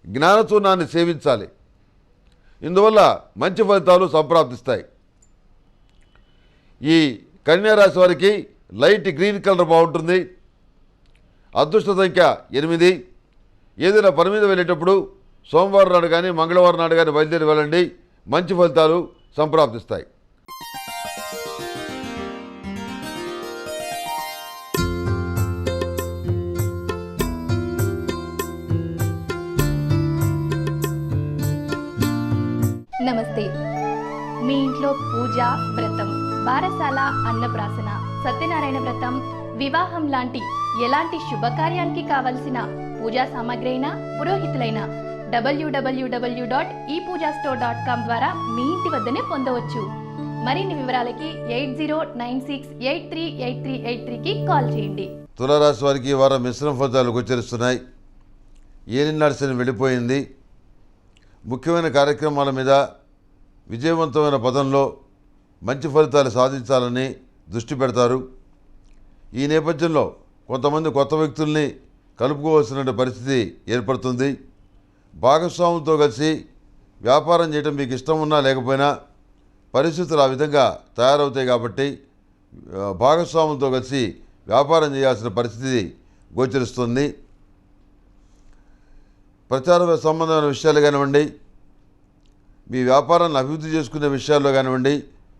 జ్ఞానచూర్ణాన్ని సేవించాలి. ఇందువల్ల మంచి ఫలితాలు సంప్రాప్తిస్తాయి. ఈ కన్యారాశి వారికి లైట్ గ్రీన్ కలర్ బాగుంటుంది. అదృష్ట సంఖ్య 8. ఏదైనా పని మీద వెళ్ళేటప్పుడు సోమవారం నాడు కానీ మంగళవారం నాడు కానీ బయలుదేరి వెళ్ళండి. మంచి ఫలితాలు సంప్రాప్తిస్తాయి. నమస్తే. మీ ఇంట్లో పూజ, వ్రతం, బారసాల, అన్నప్రాసన, సత్యనారాయణ వ్రతం, వివాహం లాంటి ఎలాంటి శుభకార్యానికి కావలసిన పూజా సామాగ్రి అయినా, పురోహితులైన www.epoojastore.com ద్వారా మీ ఇంటి వద్దనే పొందవచ్చు. మరిన్ని వివరాలకి 8096838383కి కాల్ చేయండి. తులారాశి వారికి ఈ వారం మిశ్రమ ఫలితాలు గోచరిస్తున్నాయి. ఏలినాటి శని వెళ్ళిపోయింది. ముఖ్యమైన కార్యక్రమాల మీద విజయవంతమైన పదంలో మంచి ఫలితాలు సాధించాలని దృష్టి పెడతారు. ఈ నేపథ్యంలో కొంతమంది కొత్త వ్యక్తుల్ని కలుపుకోవాల్సిన పరిస్థితి ఏర్పడుతుంది. భాగస్వాములతో కలిసి వ్యాపారం చేయడం మీకు ఇష్టం ఉన్నా లేకపోయినా పరిస్థితులు ఆ విధంగా తయారవుతాయి. కాబట్టి భాగస్వాములతో కలిసి వ్యాపారం చేయాల్సిన పరిస్థితి గోచరిస్తుంది. ప్రచార సంబంధమైన విషయాలు కానివ్వండి, మీ వ్యాపారాన్ని అభివృద్ధి చేసుకునే విషయాల్లో కానివ్వండి,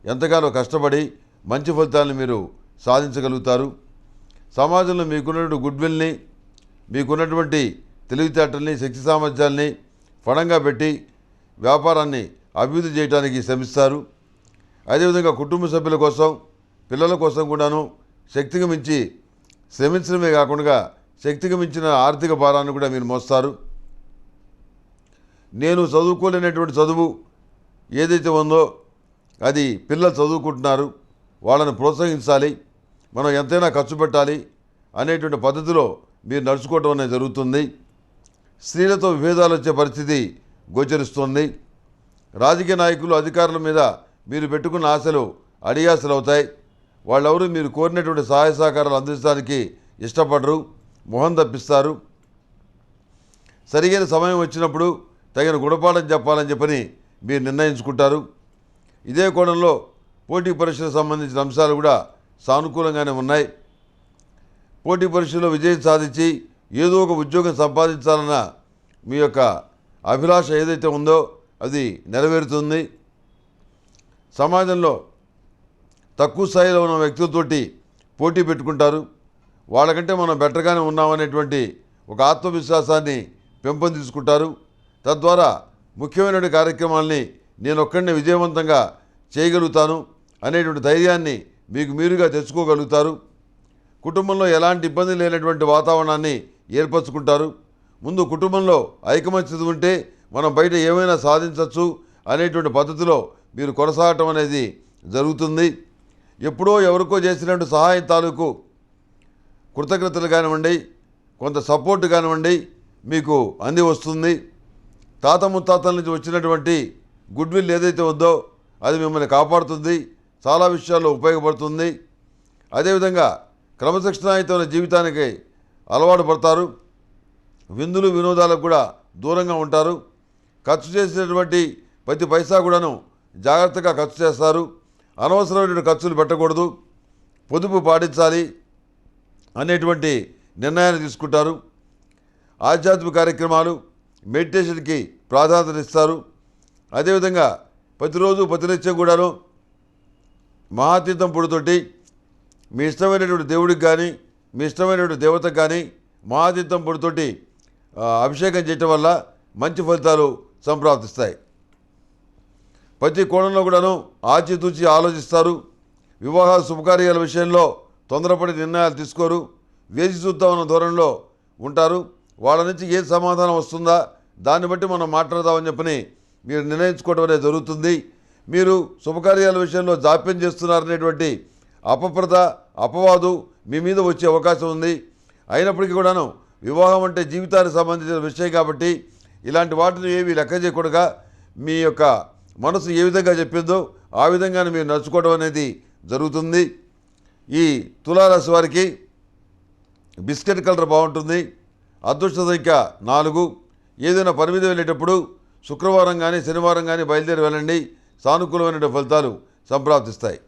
ఎంతగానో కష్టపడి మంచి ఫలితాలను మీరు సాధించగలుగుతారు. సమాజంలో మీకున్నటువంటి గుడ్విల్ని, మీకున్నటువంటి తెలివితేటల్ని శక్తి సామర్థ్యాల్ని పణంగా పెట్టి వ్యాపారాన్ని అభివృద్ధి చేయడానికి శ్రమిస్తారు. అదేవిధంగా కుటుంబ సభ్యుల కోసం పిల్లల కోసం కూడాను శక్తికి మించి శ్రమించడమే కాకుండా శక్తికి మించిన ఆర్థిక భారాన్ని కూడా మీరు మోస్తారు. నేను చదువుకోలేనటువంటి చదువు ఏదైతే ఉందో అది పిల్లలు చదువుకుంటున్నారు, వాళ్ళని ప్రోత్సహించాలి, మనం ఎంతైనా ఖర్చు పెట్టాలి అనేటువంటి పద్ధతిలో మీరు నడుచుకోవటం అనేది జరుగుతుంది. స్త్రీలతో విభేదాలు వచ్చే పరిస్థితి గోచరిస్తుంది. రాజకీయ నాయకులు అధికారుల మీద మీరు పెట్టుకున్న ఆశలు అడియాసలు అవుతాయి. వాళ్ళెవరూ మీరు కోరినటువంటి సహాయ సహకారాలు అందించడానికి ఇష్టపడరు, మొహం తప్పిస్తారు. సరిగైన సమయం వచ్చినప్పుడు తగిన గుణపాఠం చెప్పాలని చెప్పని మీరు నిర్ణయించుకుంటారు. ఇదే కోణంలో పోటీ పరీక్షలకు సంబంధించిన అంశాలు కూడా సానుకూలంగానే ఉన్నాయి. పోటీ పరీక్షలో విజయం సాధించి ఏదో ఒక ఉద్యోగం సంపాదించాలన్న మీ యొక్క అభిలాష ఏదైతే ఉందో అది నెరవేరుతుంది. సమాజంలో తక్కువ స్థాయిలో ఉన్న వ్యక్తులతోటి పోటీ పెట్టుకుంటారు. వాళ్ళకంటే మనం బెటర్గానే ఉన్నామనేటువంటి ఒక ఆత్మవిశ్వాసాన్ని పెంపొందించుకుంటారు. తద్వారా ముఖ్యమైనటువంటి కార్యక్రమాల్ని నేను ఒక్కడినే విజయవంతంగా చేయగలుగుతాను అనేటువంటి ధైర్యాన్ని మీకు మీరుగా తెచ్చుకోగలుగుతారు. కుటుంబంలో ఎలాంటి ఇబ్బంది లేనటువంటి వాతావరణాన్ని ఏర్పరచుకుంటారు. ముందు కుటుంబంలో ఐకమత్యత ఉంటే మనం బయట ఏమైనా సాధించవచ్చు అనేటువంటి పద్ధతిలో మీరు కొనసాగటం అనేది జరుగుతుంది. ఎప్పుడో ఎవరికో చేసినటువంటి సహాయం తాలూకు కృతజ్ఞతలు కానివ్వండి, కొంత సపోర్ట్ కానివ్వండి మీకు అంది వస్తుంది. తాత ముత్తాతల నుంచి వచ్చినటువంటి గుడ్ విల్ ఏదైతే ఉందో అది మిమ్మల్ని కాపాడుతుంది, చాలా విషయాల్లో ఉపయోగపడుతుంది. అదేవిధంగా క్రమశిక్షణాయుతమైన జీవితానికి అలవాటు పడతారు. విందులు వినోదాలకు కూడా దూరంగా ఉంటారు. ఖర్చు చేసినటువంటి ప్రతి పైసా కూడాను జాగ్రత్తగా ఖర్చు చేస్తారు. అనవసరమైన ఖర్చులు పెట్టకూడదు, పొదుపు పాటించాలి అనేటువంటి నిర్ణయాన్ని తీసుకుంటారు. ఆధ్యాత్మిక కార్యక్రమాలు మెడిటేషన్కి ప్రాధాన్యత ఇస్తారు. అదేవిధంగా ప్రతిరోజు ప్రతినిత్యం కూడాను మహాతీర్థం పొడితోటి మీ ఇష్టమైనటువంటి దేవుడికి కానీ మీ ఇష్టమైనటువంటి దేవతకు కానీ మహాతీర్థం పొడితోటి అభిషేకం చేయటం వల్ల మంచి ఫలితాలు సంప్రాప్తిస్తాయి. ప్రతి కోణంలో కూడాను ఆచితూచి ఆలోచిస్తారు. వివాహ శుభకార్యాల విషయంలో తొందరపడి నిర్ణయాలు తీసుకోరు. వేచి చూద్దామన్న ధోరణిలో ఉంటారు. వాళ్ళ నుంచి ఏ సమాధానం వస్తుందా దాన్ని బట్టి మనం మాట్లాడదామని చెప్పని మీరు నిర్ణయించుకోవడం అనేది జరుగుతుంది. మీరు శుభకార్యాల విషయంలో జాప్యం చేస్తున్నారనేటువంటి అపవాదు మీ మీద వచ్చే అవకాశం ఉంది. అయినప్పటికీ కూడాను వివాహం అంటే జీవితానికి సంబంధించిన విషయం కాబట్టి ఇలాంటి వాటిని ఏవి లెక్క చేయకూడగా మీ యొక్క మనసు ఏ విధంగా చెప్పిందో ఆ విధంగానే మీరు నడుచుకోవడం అనేది జరుగుతుంది. ఈ తులారాశి వారికి బిస్కెట్ కలర్ బాగుంటుంది. అదృష్ట సంఖ్య 4. ఏదైనా పని మీద వెళ్ళేటప్పుడు శుక్రవారం కానీ శనివారం కానీ బయలుదేరి వెళ్ళండి. సానుకూలమైన ఫలితాలు సంప్రాప్తిస్తాయి.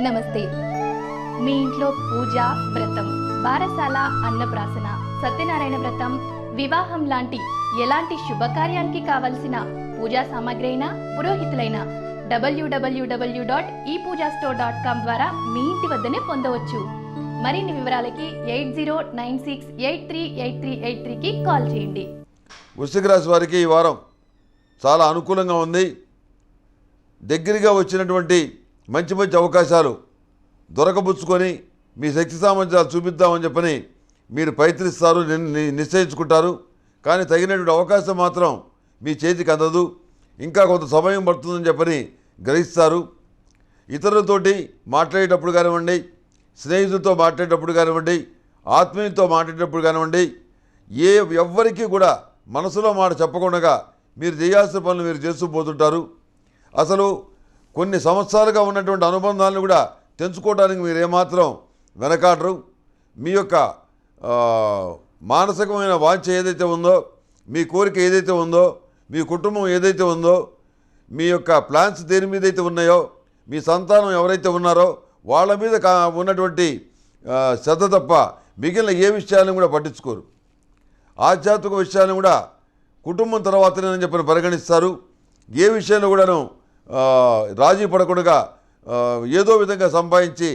నమస్తే. మీ ఇంట్లో పూజ, వ్రతం, బారసాల, అన్నప్రాసన, సత్యనారాయణ వ్రతం, వివాహం లాంటి ఎలాంటి శుభకార్యానికి కావలసిన పూజా సామాగ్రి అయినా పురోహితులైన www.epoojastore.com ద్వారా మీ ఇంటి వద్దనే పొందవచ్చు. మరిన్ని వివరాలకి 8096838383కి కాల్ చేయండి. వృశ్చిక రాశి వారికి ఈ వారం చాలా అనుకూలంగా ఉంది. దగ్గరగా వచ్చినటువంటి మంచి మంచి అవకాశాలు దొరకబుచ్చుకొని మీ శక్తి సామర్థ్యాలు చూపిద్దామని చెప్పని మీరు ప్రయత్నిస్తారు, నిశ్చయించుకుంటారు. కానీ తగినటువంటి అవకాశం మాత్రం మీ చేతికి అందదు. ఇంకా కొంత సమయం పడుతుందని చెప్పని గ్రహిస్తారు. ఇతరులతోటి మాట్లాడేటప్పుడు కానివ్వండి, స్నేహితులతో మాట్లాడేటప్పుడు కానివ్వండి, ఆత్మీయులతో మాట్లాడేటప్పుడు కానివ్వండి, ఎవ్వరికీ కూడా మనసులో మాట చెప్పకుండా మీరు చేయాల్సిన పనులు మీరు చేస్తూ పోతుంటారు. అసలు కొన్ని సంవత్సరాలుగా ఉన్నటువంటి అనుబంధాలను కూడా తెంచుకోవడానికి మీరు ఏమాత్రం వెనకాడరు. మీ యొక్క మానసికమైన వాంఛ ఏదైతే ఉందో, మీ కోరిక ఏదైతే ఉందో, మీ కుటుంబం ఏదైతే ఉందో, మీ యొక్క ప్లాన్స్ దేని మీద అయితే ఉన్నాయో, మీ సంతానం ఎవరైతే ఉన్నారో వాళ్ళ మీద ఉన్నటువంటి శ్రద్ధ తప్ప మిగిలిన ఏ విషయాలను కూడా పట్టించుకోరు. ఆధ్యాత్మిక విషయాలను కూడా కుటుంబం తర్వాతనే చెప్పని పరిగణిస్తారు. ఏ విషయంలో కూడాను రాజీ పడకుండా ఏదో విధంగా సంపాదించి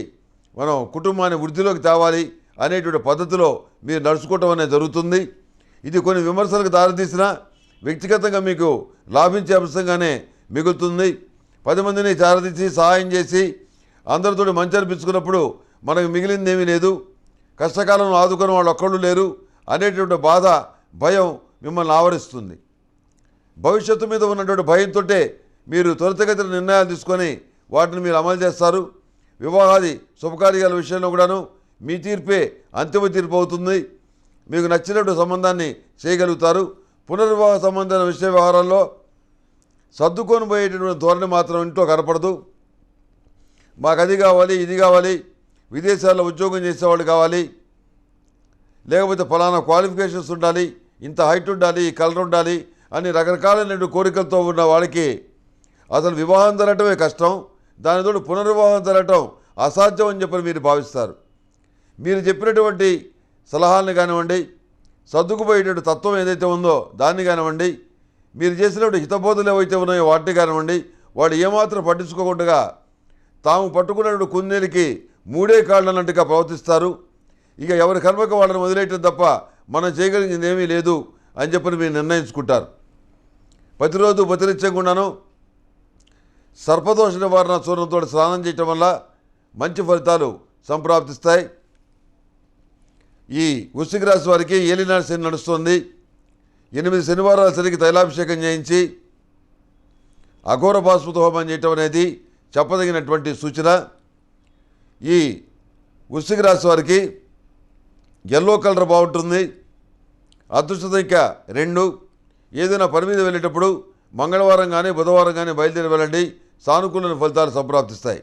మనం కుటుంబాన్ని వృద్ధిలోకి తేవాలి అనేటువంటి పద్ధతిలో మీరు నడుచుకోవటం అనేది జరుగుతుంది. ఇది కొన్ని విమర్శలకు దారితీసినా వ్యక్తిగతంగా మీకు లాభించే అంశంగానే మిగులుతుంది. 10 మందిని చారదీసి సహాయం చేసి అందరితో మంచి అనిపించుకున్నప్పుడు మనకు మిగిలిందేమీ లేదు, కష్టకాలంలో ఆదుకున్న వాళ్ళు ఒక్కళ్ళు లేరు అనేటువంటి బాధ, భయం మిమ్మల్ని ఆవరిస్తుంది. భవిష్యత్తు మీద ఉన్నటువంటి భయంతో మీరు త్వరితగతిన నిర్ణయాలు తీసుకొని వాటిని మీరు అమలు చేస్తారు. వివాహాది శుభకార్యాల విషయంలో కూడాను మీ తీర్పే అంతిమ తీర్పు అవుతుంది. మీకు నచ్చినటువంటి సంబంధాన్ని చేయగలుగుతారు. పునర్వివాహ సంబంధమైన విషయ వ్యవహారాల్లో సర్దుకొని పోయేటటువంటి ధోరణి మాత్రం ఇంట్లో కనపడదు. మాకు అది కావాలి, ఇది కావాలి, విదేశాల్లో ఉద్యోగం చేసేవాళ్ళు కావాలి, లేకపోతే ఫలానా క్వాలిఫికేషన్స్ ఉండాలి, ఇంత హైట్ ఉండాలి, ఈ కలర్ ఉండాలి అని రకరకాలైన కోరికలతో ఉన్న వాళ్ళకి అసలు వివాహం జరగటమే కష్టం. దానితో పునర్వివాహం జరగటం అసాధ్యం అని చెప్పి మీరు భావిస్తారు. మీరు చెప్పినటువంటి సలహాలను కానివ్వండి, సర్దుకుపోయేటువంటి తత్వం ఏదైతే ఉందో దాన్ని కానివ్వండి, మీరు చేసినటువంటి హితబోధలు ఏవైతే ఉన్నాయో వాటిని కానివ్వండి, వాడు ఏమాత్రం పట్టించుకోకుండా తాము పట్టుకున్నటువంటి కుందేలికి 3 కాళ్ళు అన్నట్టుగా ప్రవర్తిస్తారు. ఇక ఎవరి కర్మకు వాళ్ళని వదిలేయటం తప్ప మనం చేయగలిగింది ఏమీ లేదు అని చెప్పి మీరు నిర్ణయించుకుంటారు. ప్రతిరోజు ప్రతినిత్యంగాను సర్పదోష నివారణ చూర్ణంతో స్నానం చేయటం వల్ల మంచి ఫలితాలు సంప్రాప్తిస్తాయి. ఈ వృశ్చిక రాశి వారికి ఏలినాటి శని నడుస్తుంది. 8 శనివారాల శనికి తైలాభిషేకం చేయించి అఘోర భాస్వత హోమం చేయటం అనేది చెప్పదగినటువంటి సూచన. ఈ వృశ్చిక రాశి వారికి ఎల్లో కలర్ బాగుంటుంది. అదృష్ట సంఖ్య 2. ఏదైనా పని మీద వెళ్ళేటప్పుడు మంగళవారం కానీ బుధవారం కానీ బయలుదేరి వెళ్ళండి. సానుకూల ఫలితాలు సంప్రాప్తిస్తాయి.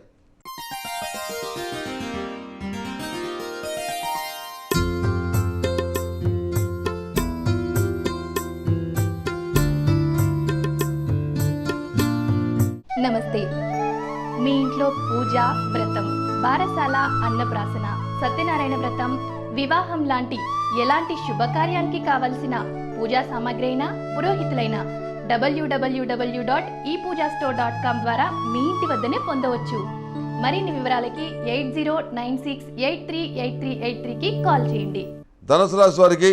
నమస్తే. మీ ఇంట్లో పూజ, వ్రతం, బారసాల, అన్నప్రాసన, సత్యనారాయణ వ్రతం, వివాహం లాంటి ఎలాంటి శుభకార్యానికి కావలసిన పూజా సామాగ్రి అయినా పురోహితులైన www.epoojastore.com ద్వారా మీ ఇంటి వద్దనే పొందవచ్చు. మరిన్ని వివరాలకి 8096838383కి కాల్ చేయండి. ధనుసు రాశి వారికి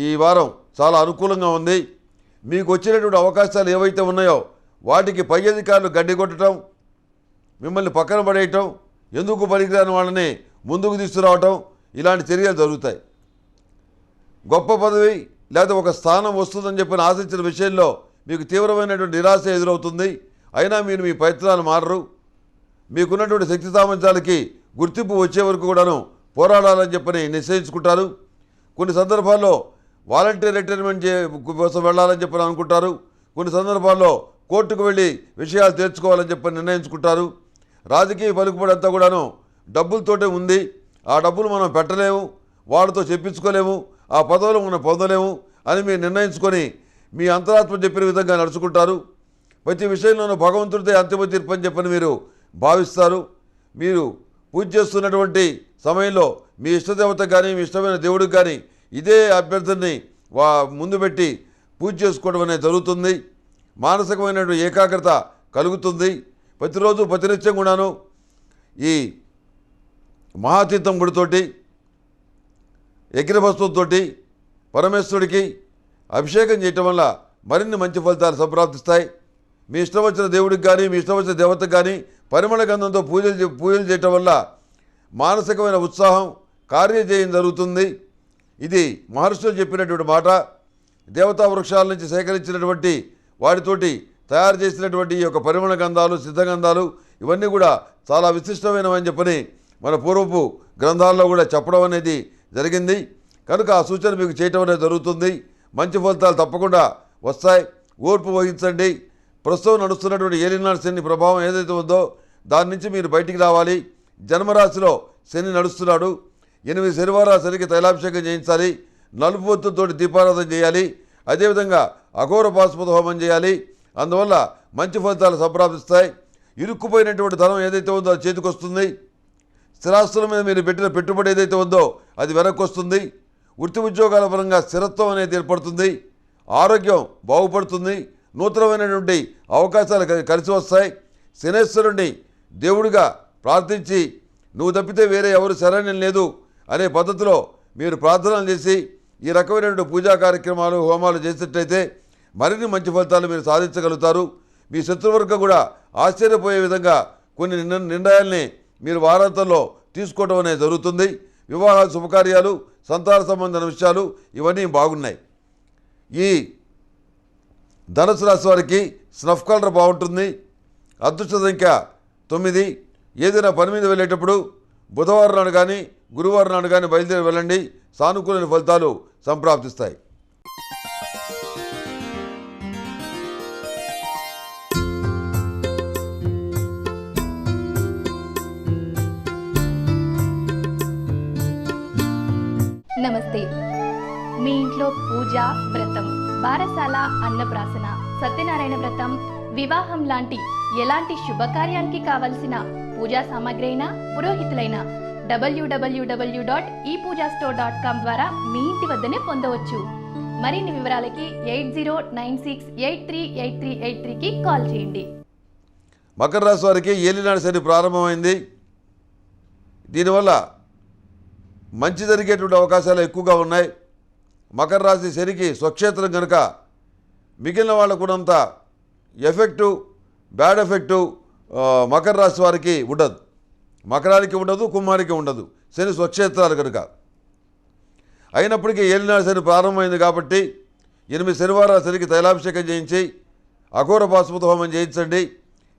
ఈ వారం చాలా అనుకూలంగా ఉంది. మీకు వచ్చినటువంటి అవకాశాలు ఏవైతే ఉన్నాయో వాటికి పై అధికారులు గడ్డి కొట్టడం, మిమ్మల్ని పక్కన పడేయటం, ఎందుకు పనికిరాని వాళ్ళని ముందుకు తీసుకురావటం, ఇలాంటి చర్యలు జరుగుతాయి. గొప్ప పదవి లేదా ఒక స్థానం వస్తుందని చెప్పిన ఆశించిన విషయంలో మీకు తీవ్రమైనటువంటి నిరాశ ఎదురవుతుంది. అయినా మీరు మీ ప్రయత్నాలు మారరు. మీకున్నటువంటి శక్తి సామర్థ్యాలకి గుర్తింపు వచ్చే వరకు కూడాను పోరాడాలని చెప్పని నిశ్చయించుకుంటారు. కొన్ని సందర్భాల్లో వాలంటీర్ రిటైర్మెంట్ కోసం వెళ్ళాలని చెప్పని అనుకుంటారు. కొన్ని సందర్భాల్లో కోర్టుకు వెళ్ళి విషయాలు తీర్చుకోవాలని చెప్పి నిర్ణయించుకుంటారు. రాజకీయ పలుకుబడి అంతా కూడాను డబ్బులతోటే ఉంది. ఆ డబ్బులు మనం పెట్టలేము, వాళ్ళతో చెప్పించుకోలేము, ఆ పదవులు మనం పొందలేము అని మీరు నిర్ణయించుకొని మీ అంతరాత్మ చెప్పిన విధంగా నడుచుకుంటారు. ప్రతి విషయంలోనూ భగవంతుడితే అంతిమ తీర్పు అని చెప్పని మీరు భావిస్తారు. మీరు పూజ చేస్తున్నటువంటి సమయంలో మీ ఇష్టదేవత కానీ మీ ఇష్టమైన దేవుడికి కానీ ఇదే అభ్యర్థిని ముందు పెట్టి పూజ చేసుకోవడం అనేది జరుగుతుంది. మానసికమైనటువంటి ఏకాగ్రత కలుగుతుంది. ప్రతిరోజు ప్రతినిత్యం కూడాను ఈ మహాతీర్థం గుడితోటి యజ్ఞభస్వంతో పరమేశ్వరుడికి అభిషేకం చేయటం వల్ల మరిన్ని మంచి ఫలితాలు సంప్రాప్తిస్తాయి. మీ ఇష్టం వచ్చిన దేవుడికి కానీ మీ ఇష్టం వచ్చిన దేవతకు కానీ పరిమళ గంధంతో పూజలు చేయటం వల్ల మానసికమైన ఉత్సాహం, కార్యజయం జరుగుతుంది. ఇది మహర్షులు చెప్పినటువంటి మాట. దేవతా వృక్షాల నుంచి సేకరించినటువంటి వాటితోటి తయారు చేసినటువంటి ఈ యొక్క పరిమళ గంధాలు, సిద్ధగంధాలు ఇవన్నీ కూడా చాలా విశిష్టమైనవని చెప్పని మన పూర్వపు గ్రంథాల్లో కూడా చెప్పడం అనేది జరిగింది. కనుక ఆ సూచన మీకు చేయటం అనేది జరుగుతుంది. మంచి ఫలితాలు తప్పకుండా వస్తాయి. ఓర్పు వహించండి. ప్రస్తుతం నడుస్తున్నటువంటి ఏలినాటి శని ప్రభావం ఏదైతే ఉందో దాని నుంచి మీరు బయటికి రావాలి. జన్మరాశిలో శని నడుస్తున్నాడు. 8 శనివారాల శనికి తైలాభిషేకం చేయించాలి. నలుపు ఒత్తుతో దీపారాధన చేయాలి. అదేవిధంగా అఘోర పాశుపత హోమం చేయాలి. అందువల్ల మంచి ఫలితాలు సంప్రాప్తిస్తాయి. ఇరుక్కుపోయినటువంటి ధనం ఏదైతే ఉందో అది చేతికి వస్తుంది. స్థిరాస్తుల మీద మీరు పెట్టిన పెట్టుబడి ఏదైతే ఉందో అది వెనక్కి వస్తుంది. వృత్తి ఉద్యోగాల పరంగా స్థిరత్వం అనేది ఏర్పడుతుంది. ఆరోగ్యం బాగుపడుతుంది, నూతనమైనటువంటి అవకాశాలు కలిసి వస్తాయి. శనేశ్వరుణ్ణి దేవుడిగా ప్రార్థించి నువ్వు తప్పితే వేరే ఎవరు శరణ్యం లేదు అనే పద్ధతిలో మీరు ప్రార్థనలు చేసి ఈ రకమైనటువంటి పూజా కార్యక్రమాలు హోమాలు చేసినట్లయితే మరిన్ని మంచి ఫలితాలు మీరు సాధించగలుగుతారు. మీ శత్రువర్గం కూడా ఆశ్చర్యపోయే విధంగా కొన్ని నిర్ణయాల్ని మీరు వారాంతంలో తీసుకోవడం అనేది జరుగుతుంది. వివాహాలు, శుభకార్యాలు, సంతాన సంబంధమైన విషయాలు ఇవన్నీ బాగున్నాయి. ఈ ధనుసు రాశి వారికి స్నఫ్ కలర్ బాగుంటుంది. అదృష్ట సంఖ్య 9. ఏదైనా పని మీద వెళ్ళేటప్పుడు బుధవారం నాడు కానీ గురువారం నాడు కానీ బయలుదేరి వెళ్ళండి. సానుకూల ఫలితాలు సంప్రాప్తిస్తాయి. నమస్తే. మీ ఇంట్లో పూజ, వ్రతం, బారసాల, అన్నప్రాసన, సత్యనారాయణ వ్రతం, వివాహం లాంటి ఎలాంటి శుభకార్యానికి కావలసిన పూజా సామాగ్రి అయినా, పురోహితులైన www.epoojastore.com ద్వారా మీ ఇంటి వద్దనే పొందవచ్చు. మరిన్ని వివరాలకి 8096838383కి కాల్ చేయండి. మకర రాశి వారికి ఏలినాడు శని ప్రారంభమైంది. దీనివల్ల మంచి జరిగేటువంటి అవకాశాలు ఎక్కువగా ఉన్నాయి. మకర రాశి శనికి స్వక్షేత్రం కనుక మిగిలిన వాళ్ళకు ఉన్నంత ఎఫెక్టివ్ బ్యాడ్ ఎఫెక్టివ్ మకర రాశి వారికి ఉండదు. మకరానికి ఉండదు, కుంభానికి ఉండదు. శని స్వక్షేత్రాలు కనుక. అయినప్పటికీ ఏలినాడు శని ప్రారంభమైంది కాబట్టి 8 శనివారాల శనికి తైలాభిషేకం చేయించి అఘోర పాశుపత హోమం చేయించండి.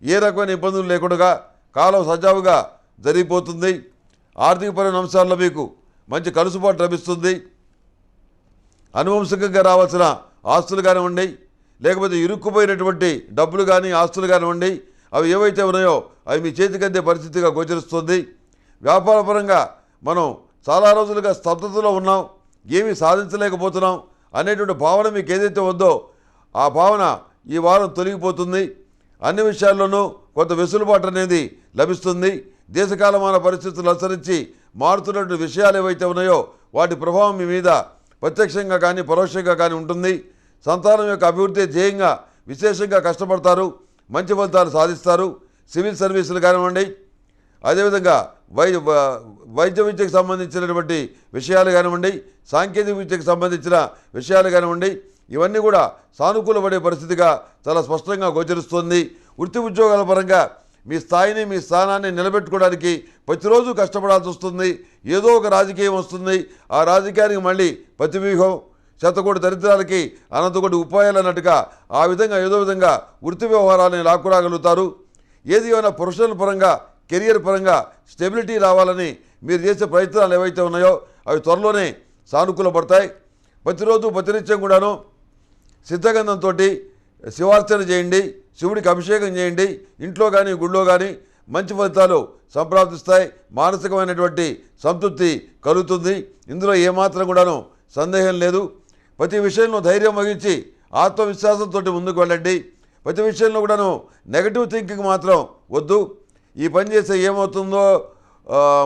ఏ రకమైన ఇబ్బందులు లేకుండా కాలం సజావుగా జరిగిపోతుంది. ఆర్థికపరమైన అంశాల్లో మీకు మంచి కలుసుబాటు లభిస్తుంది. అనువంశికంగా రావాల్సిన ఆస్తులు కానివ్వండి, లేకపోతే ఇరుక్కుపోయినటువంటి డబ్బులు కానీ ఆస్తులు కానివ్వండి, అవి ఏవైతే ఉన్నాయో అవి మీ చేతికందే పరిస్థితిగా గోచరిస్తుంది. వ్యాపారపరంగా మనం చాలా రోజులుగా స్తబ్దతలో ఉన్నాం, ఏమీ సాధించలేకపోతున్నాం అనేటువంటి భావన మీకు ఏదైతే ఉందో ఆ భావన ఈ వారం తొలగిపోతుంది. అన్ని విషయాల్లోనూ కొంత వెసులుబాటు అనేది లభిస్తుంది. దేశకాలమాన పరిస్థితులు అనుసరించి మారుతున్నటువంటి విషయాలు ఏవైతే ఉన్నాయో వాటి ప్రభావం మీ మీద ప్రత్యక్షంగా కానీ పరోక్షంగా కానీ ఉంటుంది. సంతానం యొక్క అభివృద్ధి ధ్యేయంగా విశేషంగా కష్టపడతారు, మంచి ఫలితాలు సాధిస్తారు. సివిల్ సర్వీసులు కానివ్వండి, అదేవిధంగా వైద్య విద్యకు సంబంధించినటువంటి విషయాలు కానివ్వండి, సాంకేతిక విద్యకు సంబంధించిన విషయాలు కానివ్వండి, ఇవన్నీ కూడా సానుకూలపడే పరిస్థితిగా చాలా స్పష్టంగా గోచరిస్తుంది. వృత్తి ఉద్యోగాల పరంగా మీ స్థాయిని, మీ స్థానాన్ని నిలబెట్టుకోవడానికి ప్రతిరోజు కష్టపడాల్సి వస్తుంది. ఏదో ఒక రాజకీయం వస్తుంది, ఆ రాజకీయానికి మళ్ళీ ప్రతివ్యూహం, శతకోటి దరిద్రాలకి అనంతకోటి ఉపాయాలు అన్నట్టుగా ఆ విధంగా ఏదో విధంగా వృత్తి వ్యవహారాలను లాక్కురాగలుగుతారు. ఏది ఏమైనా ప్రొఫెషనల్ పరంగా, కెరియర్ పరంగా స్టెబిలిటీ రావాలని మీరు చేసే ప్రయత్నాలు ఏవైతే ఉన్నాయో అవి త్వరలోనే సానుకూలపడతాయి. ప్రతిరోజు ప్రతినిత్యం కూడాను సిద్ధగంధంతో శివార్చన చేయండి, శివుడికి అభిషేకం చేయండి. ఇంట్లో కానీ గుళ్ళో కానీ మంచి ఫలితాలు సంప్రాప్తిస్తాయి. మానసికమైనటువంటి సంతృప్తి కలుగుతుంది. ఇందులో ఏమాత్రం కూడాను సందేహం లేదు. ప్రతి విషయంలో ధైర్యం వహించి ఆత్మవిశ్వాసంతో ముందుకు వెళ్ళండి. ప్రతి విషయంలో కూడాను నెగటివ్ థింకింగ్ మాత్రం వద్దు. ఈ పని చేస్తే ఏమవుతుందో,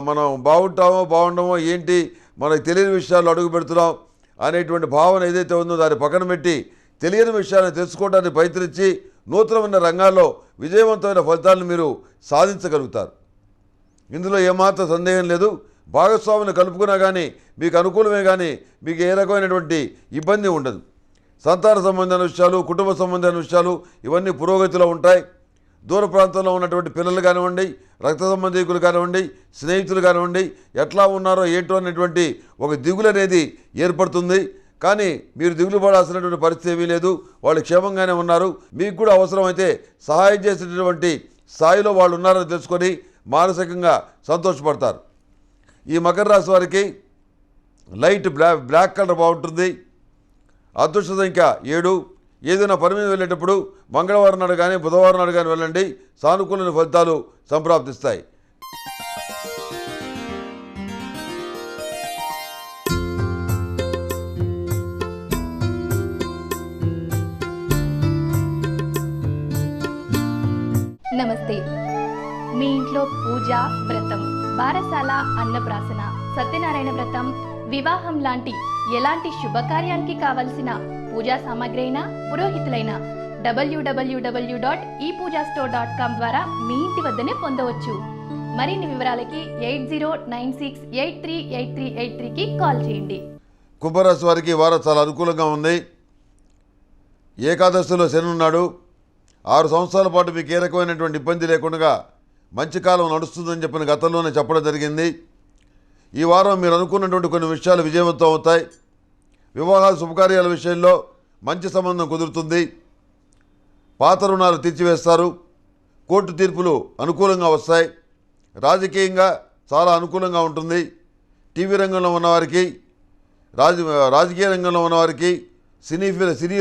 మనం బాగుంటామో బాగుండమో, ఏంటి మనకు తెలియని విషయాలు అడుగు పెడుతున్నాం అనేటువంటి భావన ఏదైతే ఉందో దాన్ని పక్కన పెట్టి తెలియని విషయాన్ని తెలుసుకోవడానికి ప్రయత్నించి నూతనమైన రంగాల్లో విజయవంతమైన ఫలితాలను మీరు సాధించగలుగుతారు. ఇందులో ఏమాత్రం సందేహం లేదు. భాగస్వామిని కలుపుకున్నా కానీ మీకు అనుకూలమే, కానీ మీకు ఏ రకమైనటువంటి ఇబ్బంది ఉండదు. సంతాన సంబంధమైన విషయాలు, కుటుంబ సంబంధమైన విషయాలు ఇవన్నీ పురోగతిలో ఉంటాయి. దూర ప్రాంతంలో ఉన్నటువంటి పిల్లలు కానివ్వండి, రక్త సంబంధీకులు కానివ్వండి, స్నేహితులు కానివ్వండి, ఎట్లా ఉన్నారో ఏంటో అనేటువంటి ఒక దిగులు అనేది ఏర్పడుతుంది. కానీ మీరు దిగులు పడాల్సినటువంటి పరిస్థితి ఏమీ లేదు. వాళ్ళు క్షేమంగానే ఉన్నారు. మీకు కూడా అవసరమైతే సహాయం చేసేటటువంటి స్థాయిలో వాళ్ళు ఉన్నారని తెలుసుకొని మానసికంగా సంతోషపడతారు. ఈ మకర రాశి వారికి లైట్ బ్లాక్ కలర్ బాగుంటుంది. అదృష్ట సంఖ్య 7. ఏదైనా పని మీద వెళ్ళేటప్పుడు మంగళవారం నాడు కానీ బుధవారం నాడు కానీ వెళ్ళండి. సానుకూల ఫలితాలు సంప్రాప్తిస్తాయి. నమస్తే. మీ ఇంట్లో పూజ, వ్రతం, బారసాల, అన్నప్రాసన, సత్యనారాయణ వ్రతం, వివాహం లాంటి ఎలాంటి శుభకార్యానికి కావలసిన పూజా సామాగ్రి అయినా పురోహితులైన www.epoojastore.com ద్వారా మీ ఇంటి వద్దనే పొందవచ్చు. మరిన్ని వివరాలకి 8096838383కి కాల్ చేయండి. కుంభరాశి వారికి ఈ వారం చాలా అనుకూలంగా ఉంది. ఏకాదశిలో శని ఉన్నాడు. 6 సంవత్సరాల పాటు మీకు ఏ రకమైనటువంటి ఇబ్బంది లేకుండా మంచి కాలం నడుస్తుందని చెప్పిన గతంలోనే చెప్పడం జరిగింది. ఈ వారం మీరు అనుకున్నటువంటి కొన్ని విషయాలు విజయవంతం అవుతాయి. వివాహాల శుభకార్యాల విషయంలో మంచి సంబంధం కుదురుతుంది. పాత రుణాలు తీర్చివేస్తారు. కోర్టు తీర్పులు అనుకూలంగా వస్తాయి. రాజకీయంగా చాలా అనుకూలంగా ఉంటుంది. టీవీ రంగంలో ఉన్నవారికి, రాజకీయ రంగంలో ఉన్నవారికి, సినీ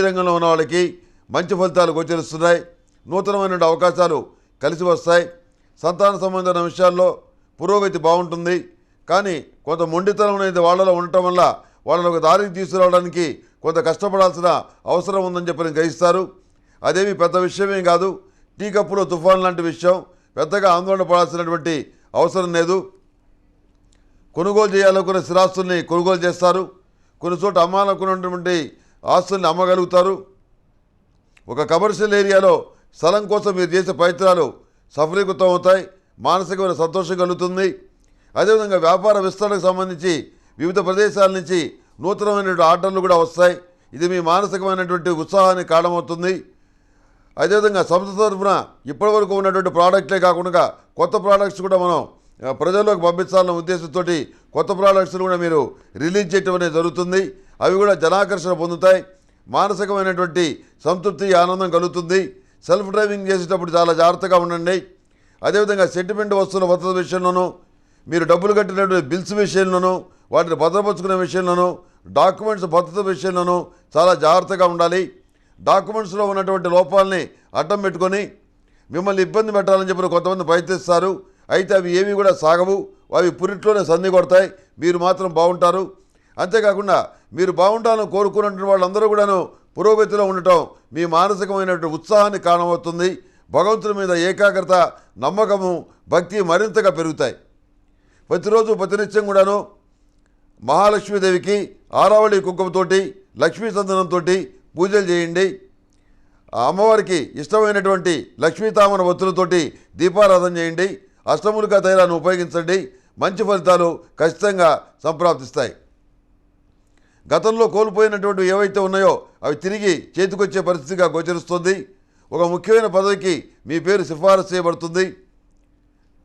రంగంలో ఉన్న వాళ్ళకి మంచి ఫలితాలు గోచరిస్తున్నాయి. నూతనమైన అవకాశాలు కలిసి వస్తాయి. సంతాన సంబంధమైన విషయాల్లో పురోగతి బాగుంటుంది. కానీ కొంత మొండితనం అనేది వాళ్ళలో ఉండటం వల్ల వాళ్ళని ఒక దారికి తీసుకురావడానికి కొంత కష్టపడాల్సిన అవసరం ఉందని చెప్పి గ్రహిస్తారు. అదేమి పెద్ద విషయమేం కాదు. టీ కప్పులో తుఫాన్ లాంటి విషయం. పెద్దగా ఆందోళన పడాల్సినటువంటి అవసరం లేదు. కొనుగోలు చేయాలనుకున్న స్థిరాస్తుల్ని కొనుగోలు చేస్తారు. కొన్ని చోట్ల అమ్మాలనుకున్నటువంటి ఆస్తుల్ని అమ్మగలుగుతారు. ఒక కమర్షియల్ ఏరియాలో స్థలం కోసం మీరు చేసే ప్రయత్నాలు సఫలీకృతం అవుతాయి. మానసికమైన సంతోషం కలుగుతుంది. అదేవిధంగా వ్యాపార విస్తరణకు సంబంధించి వివిధ ప్రదేశాల నుంచి నూతనమైనటువంటి ఆర్డర్లు కూడా వస్తాయి. ఇది మీ మానసికమైనటువంటి ఉత్సాహానికి కారణమవుతుంది. అదేవిధంగా సంస్థ తరఫున ఇప్పటివరకు ఉన్నటువంటి ప్రోడక్ట్లే కాకుండా కొత్త ప్రోడక్ట్స్ కూడా మనం ప్రజల్లోకి పంపించాలన్న ఉద్దేశంతో కొత్త ప్రోడక్ట్స్ని కూడా మీరు రిలీజ్ చేయటం అనేది జరుగుతుంది. అవి కూడా జనాకర్షణ పొందుతాయి. మానసికమైనటువంటి సంతృప్తి, ఆనందం కలుగుతుంది. సెల్ఫ్ డ్రైవింగ్ చేసేటప్పుడు చాలా జాగ్రత్తగా ఉండండి. అదేవిధంగా సెంటిమెంట్ వస్తువుల భద్రత విషయంలోనూ, మీరు డబ్బులు కట్టినటువంటి బిల్స్ విషయంలోనూ, వాటిని భద్రపరుచుకునే విషయంలోనూ, డాక్యుమెంట్స్ భద్రత విషయంలోనూ చాలా జాగ్రత్తగా ఉండాలి. డాక్యుమెంట్స్లో ఉన్నటువంటి లోపాలని అడ్డం పెట్టుకొని మిమ్మల్ని ఇబ్బంది పెట్టాలని చెప్పి కొంతమంది ప్రయత్నిస్తారు. అయితే అవి ఏవి కూడా సాగవు. అవి పురిట్లోనే సంధి కొడతాయి. మీరు మాత్రం బాగుంటారు. అంతేకాకుండా మీరు బాగుండాలని కోరుకున్నటువంటి వాళ్ళందరూ కూడాను పురోగతిలో ఉండటం మీ మానసికమైనటువంటి ఉత్సాహాన్ని కారణమవుతుంది. భగవంతుని మీద ఏకాగ్రత, నమ్మకము, భక్తి మరింతగా పెరుగుతాయి. ప్రతిరోజు ప్రతినిత్యం కూడాను మహాలక్ష్మీదేవికి ఆరావళి కుంకుమతోటి, లక్ష్మీ చందనంతో పూజలు చేయండి. అమ్మవారికి ఇష్టమైనటువంటి లక్ష్మీతామర ఒత్తులతోటి దీపారాధన చేయండి. అష్టములికా తైలాన్ని ఉపయోగించండి. మంచి ఫలితాలు ఖచ్చితంగా సంప్రాప్తిస్తాయి. గతంలో కోల్పోయినటువంటి ఏవైతే ఉన్నాయో అవి తిరిగి చేతికొచ్చే పరిస్థితిగా గోచరిస్తుంది. ఒక ముఖ్యమైన పదవికి మీ పేరు సిఫారసు చేయబడుతుంది.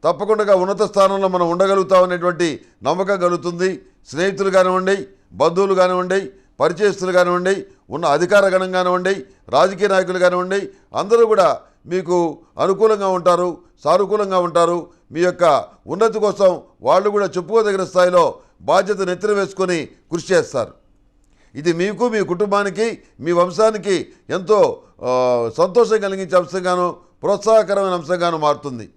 తప్పకుండా ఉన్నత స్థానంలో మనం ఉండగలుగుతామనేటువంటి నమ్మకం కలుగుతుంది. స్నేహితులు కానివ్వండి, బంధువులు కానివ్వండి, పరిచయస్తులు కానివ్వండి, ఉన్న అధికార గణం కానివ్వండి, రాజకీయ నాయకులు కానివ్వండి, అందరూ కూడా మీకు అనుకూలంగా ఉంటారు, సానుకూలంగా ఉంటారు. మీ యొక్క ఉన్నతి కోసం వాళ్ళు కూడా చెప్పుకోదగిన స్థాయిలో బాధ్యత నెత్తిన వేసుకొని కృషి చేస్తారు. ఇది మీకు, మీ కుటుంబానికి, మీ వంశానికి ఎంతో సంతోషం కలిగించే అంశంగాను, ప్రోత్సాహకరమైన అంశంగాను మారుతుంది.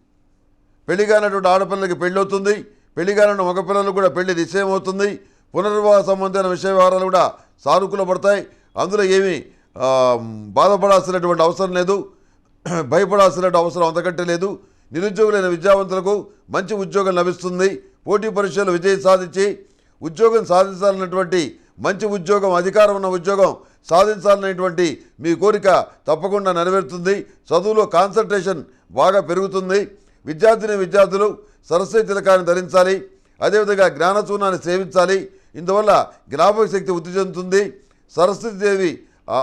పెళ్లి కానటువంటి ఆడపిల్లలకి పెళ్ళి అవుతుంది. పెళ్లి కానటువంటి మగపిల్లలకు కూడా పెళ్లి నిశ్చయమవుతుంది. పునర్వివాహ సంబంధమైన విషయ వ్యవహారాలు కూడా సానుకూల పడతాయి. అందులో ఏమీ బాధపడాల్సినటువంటి అవసరం లేదు, భయపడాల్సినటువంటి అవసరం అంతకంటే లేదు. నిరుద్యోగులైన విద్యావంతులకు మంచి ఉద్యోగం లభిస్తుంది. పోటీ పరీక్షలు విజయం సాధించి ఉద్యోగం సాధించాలన్నటువంటి మంచి ఉద్యోగం, అధికారం ఉన్న ఉద్యోగం సాధించాలనేటువంటి మీ కోరిక తప్పకుండా నెరవేరుతుంది. చదువులో కాన్సన్ట్రేషన్ బాగా పెరుగుతుంది. విద్యార్థులు సరస్వతి తిలకాన్ని ధరించాలి. అదేవిధంగా జ్ఞానచూర్ణాన్ని సేవించాలి. ఇందువల్ల జ్ఞాపక శక్తి వృద్ధి చెందుతుంది. సరస్వతీదేవి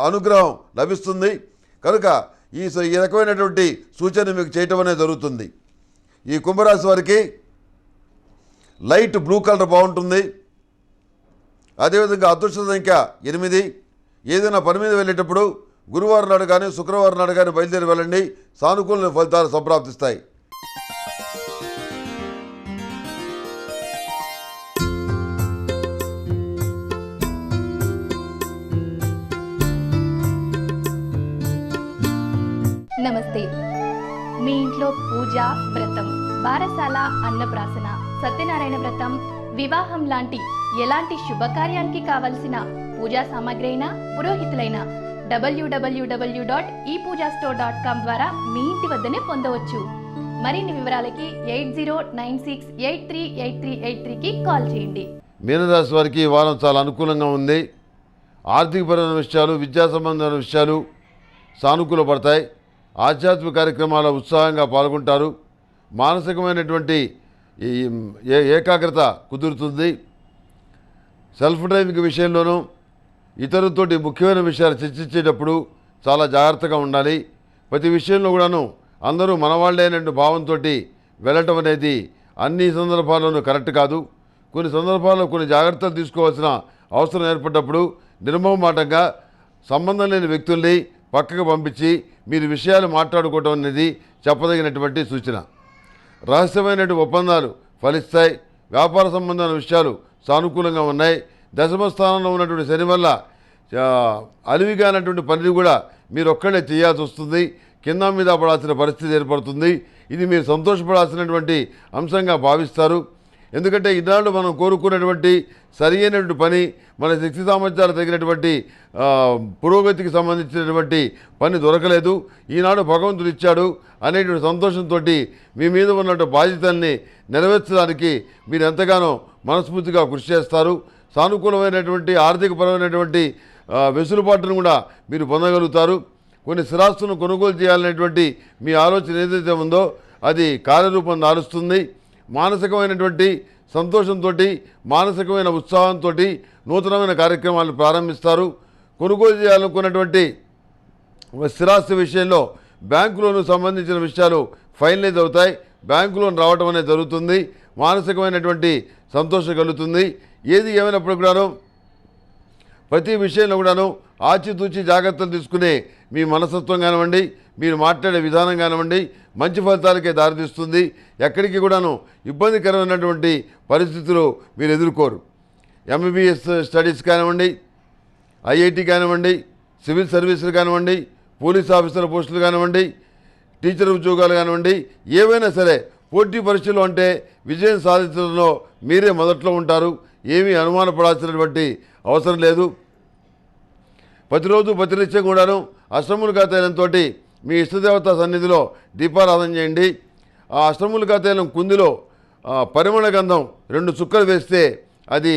అనుగ్రహం లభిస్తుంది. కనుక ఈ రకమైనటువంటి సూచన మీకు చేయటం అనేది జరుగుతుంది. ఈ కుంభరాశి వారికి లైట్ బ్లూ కలర్ బాగుంటుంది. అదేవిధంగా అదృష్ట సంఖ్య 8. ఏదైనా పని మీద వెళ్ళేటప్పుడు గురువారం నాడు కానీ శుక్రవారం నాడు కానీ బయలుదేరి వెళ్ళండి. సానుకూల ఫలితాలు సంప్రాప్తిస్తాయి. నమస్తే. మీ ఇంట్లో పూజ, వ్రతం, బారసాల, అన్నప్రాసన, సత్యనారాయణ వ్రతం, వివాహం లాంటి ఎలాంటి శుభకార్యానికి కావలసిన పూజా సామాగ్రి అయినా పురోహితులైన www.epoojastore.com ద్వారా మీ ఇంటి వద్దనే పొందవచ్చు. మరిన్ని వివరాలకి 8096838383కి కాల్ చేయండి. మీనరాశి వారికి ఈ వారం చాలా అనుకూలంగా ఉంది. ఆర్థికపరమైన విషయాలు, విద్యా సంబంధమైన విషయాలు సానుకూల పడతాయి. ఆధ్యాత్మిక కార్యక్రమాల ఉత్సాహంగా పాల్గొంటారు. మానసికమైనటువంటి ఏకాగ్రత కుదురుతుంది. సెల్ఫ్ డ్రైవింగ్ విషయంలోనూ ఇతరులతోటి ముఖ్యమైన విషయాలు చర్చించేటప్పుడు చాలా జాగ్రత్తగా ఉండాలి. ప్రతి విషయంలో కూడాను అందరూ మనవాళ్లే అనే భావంతో వెళ్ళటం అనేది అన్ని సందర్భాల్లోనూ కరెక్ట్ కాదు. కొన్ని సందర్భాల్లో కొన్ని జాగ్రత్తలు తీసుకోవాల్సిన అవసరం ఏర్పడ్డప్పుడు నిర్మోహమాటంగా సంబంధం లేని వ్యక్తుల్ని పక్కకు పంపించి మీరు విషయాలు మాట్లాడుకోవటం అనేది చెప్పదగినటువంటి సూచన. రహస్యమైనటువంటి ఒప్పందాలు ఫలిస్తాయి. వ్యాపార సంబంధమైన విషయాలు సానుకూలంగా ఉన్నాయి. దశమ స్థానంలో ఉన్నటువంటి శని వల్ల అలివిగానటువంటి పనిని కూడా మీరు ఒక్కడే చేయాల్సి వస్తుంది. కింద మీద పడాల్సిన పరిస్థితి ఏర్పడుతుంది. ఇది మీరు సంతోషపడాల్సినటువంటి అంశంగా భావిస్తారు. ఎందుకంటే ఇన్నాళ్ళు మనం కోరుకున్నటువంటి సరి అయినటువంటి పని, మన శక్తి సామర్థ్యాలు తగినటువంటి పురోగతికి సంబంధించినటువంటి పని దొరకలేదు. ఈనాడు భగవంతుడు ఇచ్చాడు అనేటువంటి సంతోషంతో మీ మీద ఉన్నటువంటి బాధ్యతల్ని నెరవేర్చడానికి మీరు ఎంతగానో మనస్ఫూర్తిగా కృషి చేస్తారు. సానుకూలమైనటువంటి ఆర్థికపరమైనటువంటి వెసులుబాటును కూడా మీరు పొందగలుగుతారు. కొన్ని స్థిరాస్తులను కొనుగోలు చేయాలనేటువంటి మీ ఆలోచన ఏదైతే ఉందో అది కార్యరూపం దాలుస్తుంది. మానసికమైనటువంటి సంతోషంతో, మానసికమైన ఉత్సాహంతో నూతనమైన కార్యక్రమాలు ప్రారంభిస్తారు. కొనుగోలు చేయాలనుకున్నటువంటి స్థిరాస్తి విషయంలో బ్యాంకు లోను సంబంధించిన విషయాలు ఫైనలైజ్ అవుతాయి. బ్యాంకు లోన్ రావడం అనేది జరుగుతుంది. మానసికమైనటువంటి సంతోషం కలుగుతుంది. ఏది ఏమైనప్పుడు కూడాను ప్రతి విషయంలో కూడాను ఆచితూచి జాగ్రత్తలు తీసుకునే మీ మనస్తత్వం కానివ్వండి, మీరు మాట్లాడే విధానం కానివ్వండి మంచి ఫలితాలకే దారితీస్తుంది. ఎక్కడికి కూడాను ఇబ్బందికరమైనటువంటి పరిస్థితులు మీరు ఎదుర్కోరు. ఎంబీబీఎస్ స్టడీస్ కానివ్వండి, ఐఐటి కానివ్వండి, సివిల్ సర్వీసులు కానివ్వండి, పోలీస్ ఆఫీసర్ పోస్టులు కానివ్వండి, టీచర్ ఉద్యోగాలు కానివ్వండి, ఏవైనా సరే పోటీ పరీక్షలు అంటే విజయం సాధించడంలో మీరే మొదట్లో ఉంటారు. ఏమీ అనుమానపడాల్సినటువంటి అవసరం లేదు. ప్రతిరోజు ప్రతినిత్యం కూడాను అష్టములుగా తైలంతో మీ ఇష్టదేవత సన్నిధిలో దీపారాధన చేయండి. ఆ అష్టములుగా తైలం కుందిలో పరిమళ గంధం 2 చుక్కలు వేస్తే అది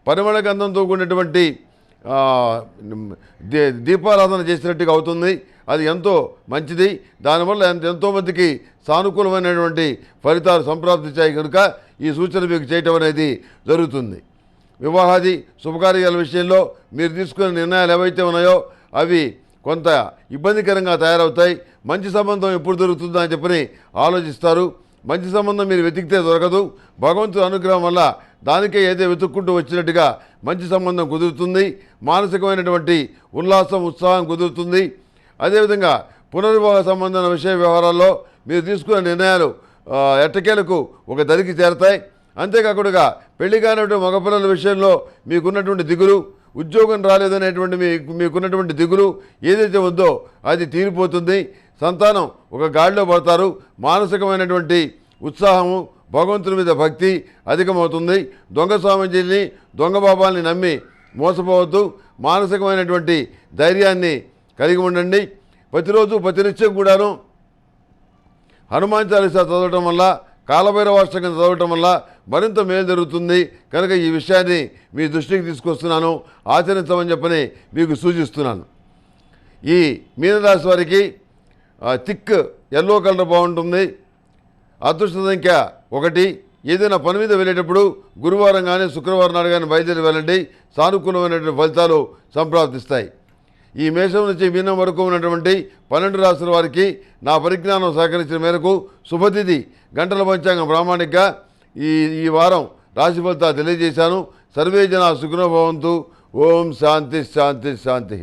పరిమళ గంధంతో కూడినటువంటి దీపారాధన చేసినట్టుగా అవుతుంది. అది ఎంతో మంచిది. దానివల్ల ఎంతోమందికి సానుకూలమైనటువంటి ఫలితాలు సంప్రాప్తించాయి కనుక ఈ సూచన మీకు చేయటం అనేది జరుగుతుంది. వివాహాది శుభకార్యాల విషయంలో మీరు తీసుకునే నిర్ణయాలు ఏవైతే ఉన్నాయో అవి కొంత ఇబ్బందికరంగా తయారవుతాయి. మంచి సంబంధం ఎప్పుడు దొరుకుతుందో అని చెప్పని ఆలోచిస్తారు. మంచి సంబంధం మీరు వెతికితే దొరకదు. భగవంతుడి అనుగ్రహం వల్ల దానికే ఏదో వెతుక్కుంటూ వచ్చినట్టుగా మంచి సంబంధం కుదురుతుంది. మానసికమైనటువంటి ఉల్లాసం, ఉత్సాహం కుదురుతుంది. అదేవిధంగా పునర్వివాహ సంబంధమైన విషయ వ్యవహారాల్లో మీరు తీసుకునే నిర్ణయాలు ఎట్టకేలకు ఒక దరికి చేరతాయి. అంతేకాకుండా పెళ్లి కానిటువంటి మగపిల్లల విషయంలో మీకున్నటువంటి దిగులు, ఉద్యోగం రాలేదనేటువంటి మీకున్నటువంటి దిగులు ఏదైతే ఉందో అది తీరిపోతుంది. సంతానం ఒక గాడిలో పడతారు. మానసికమైనటువంటి ఉత్సాహము, భగవంతుని మీద భక్తి అధికమవుతుంది. దొంగ స్వామీజీని, దొంగ బాబాల్ని నమ్మి మోసపోవద్దు. మానసికమైనటువంటి ధైర్యాన్ని కలిగి ఉండండి. ప్రతిరోజు ప్రతినిత్యం కూడాను హనుమాన్ చాలీసా చదవటం వల్ల, కాలభైరవాష్టకం చదవటం వల్ల మరింత మేలు జరుగుతుంది. కనుక ఈ విషయాన్ని మీ దృష్టికి తీసుకొస్తున్నాను. ఆచరించమని చెప్పని మీకు సూచిస్తున్నాను. ఈ మీనరాశి వారికి థిక్ ఎల్లో కలర్ బాగుంటుంది. అదృష్ట సంఖ్య 1. ఏదైనా పని మీద వెళ్ళేటప్పుడు గురువారం కానీ శుక్రవారం నాడు కానీ బయలుదేరి వెళ్ళండి. సానుకూలమైనటువంటి ఫలితాలు సంప్రాప్తిస్తాయి. ఈ మేషం నుంచి మీనం వరకు ఉన్నటువంటి 12 రాశుల వారికి నా పరిజ్ఞానం సహకరించిన మేరకు శుభతిథి గంటల పంచాంగం ప్రామాణికంగా ఈ వారం రాశి ఫలితాలు తెలియజేశాను. సర్వే జనా సుఖినో భవంతు. ఓం శాంతి శాంతి శాంతి.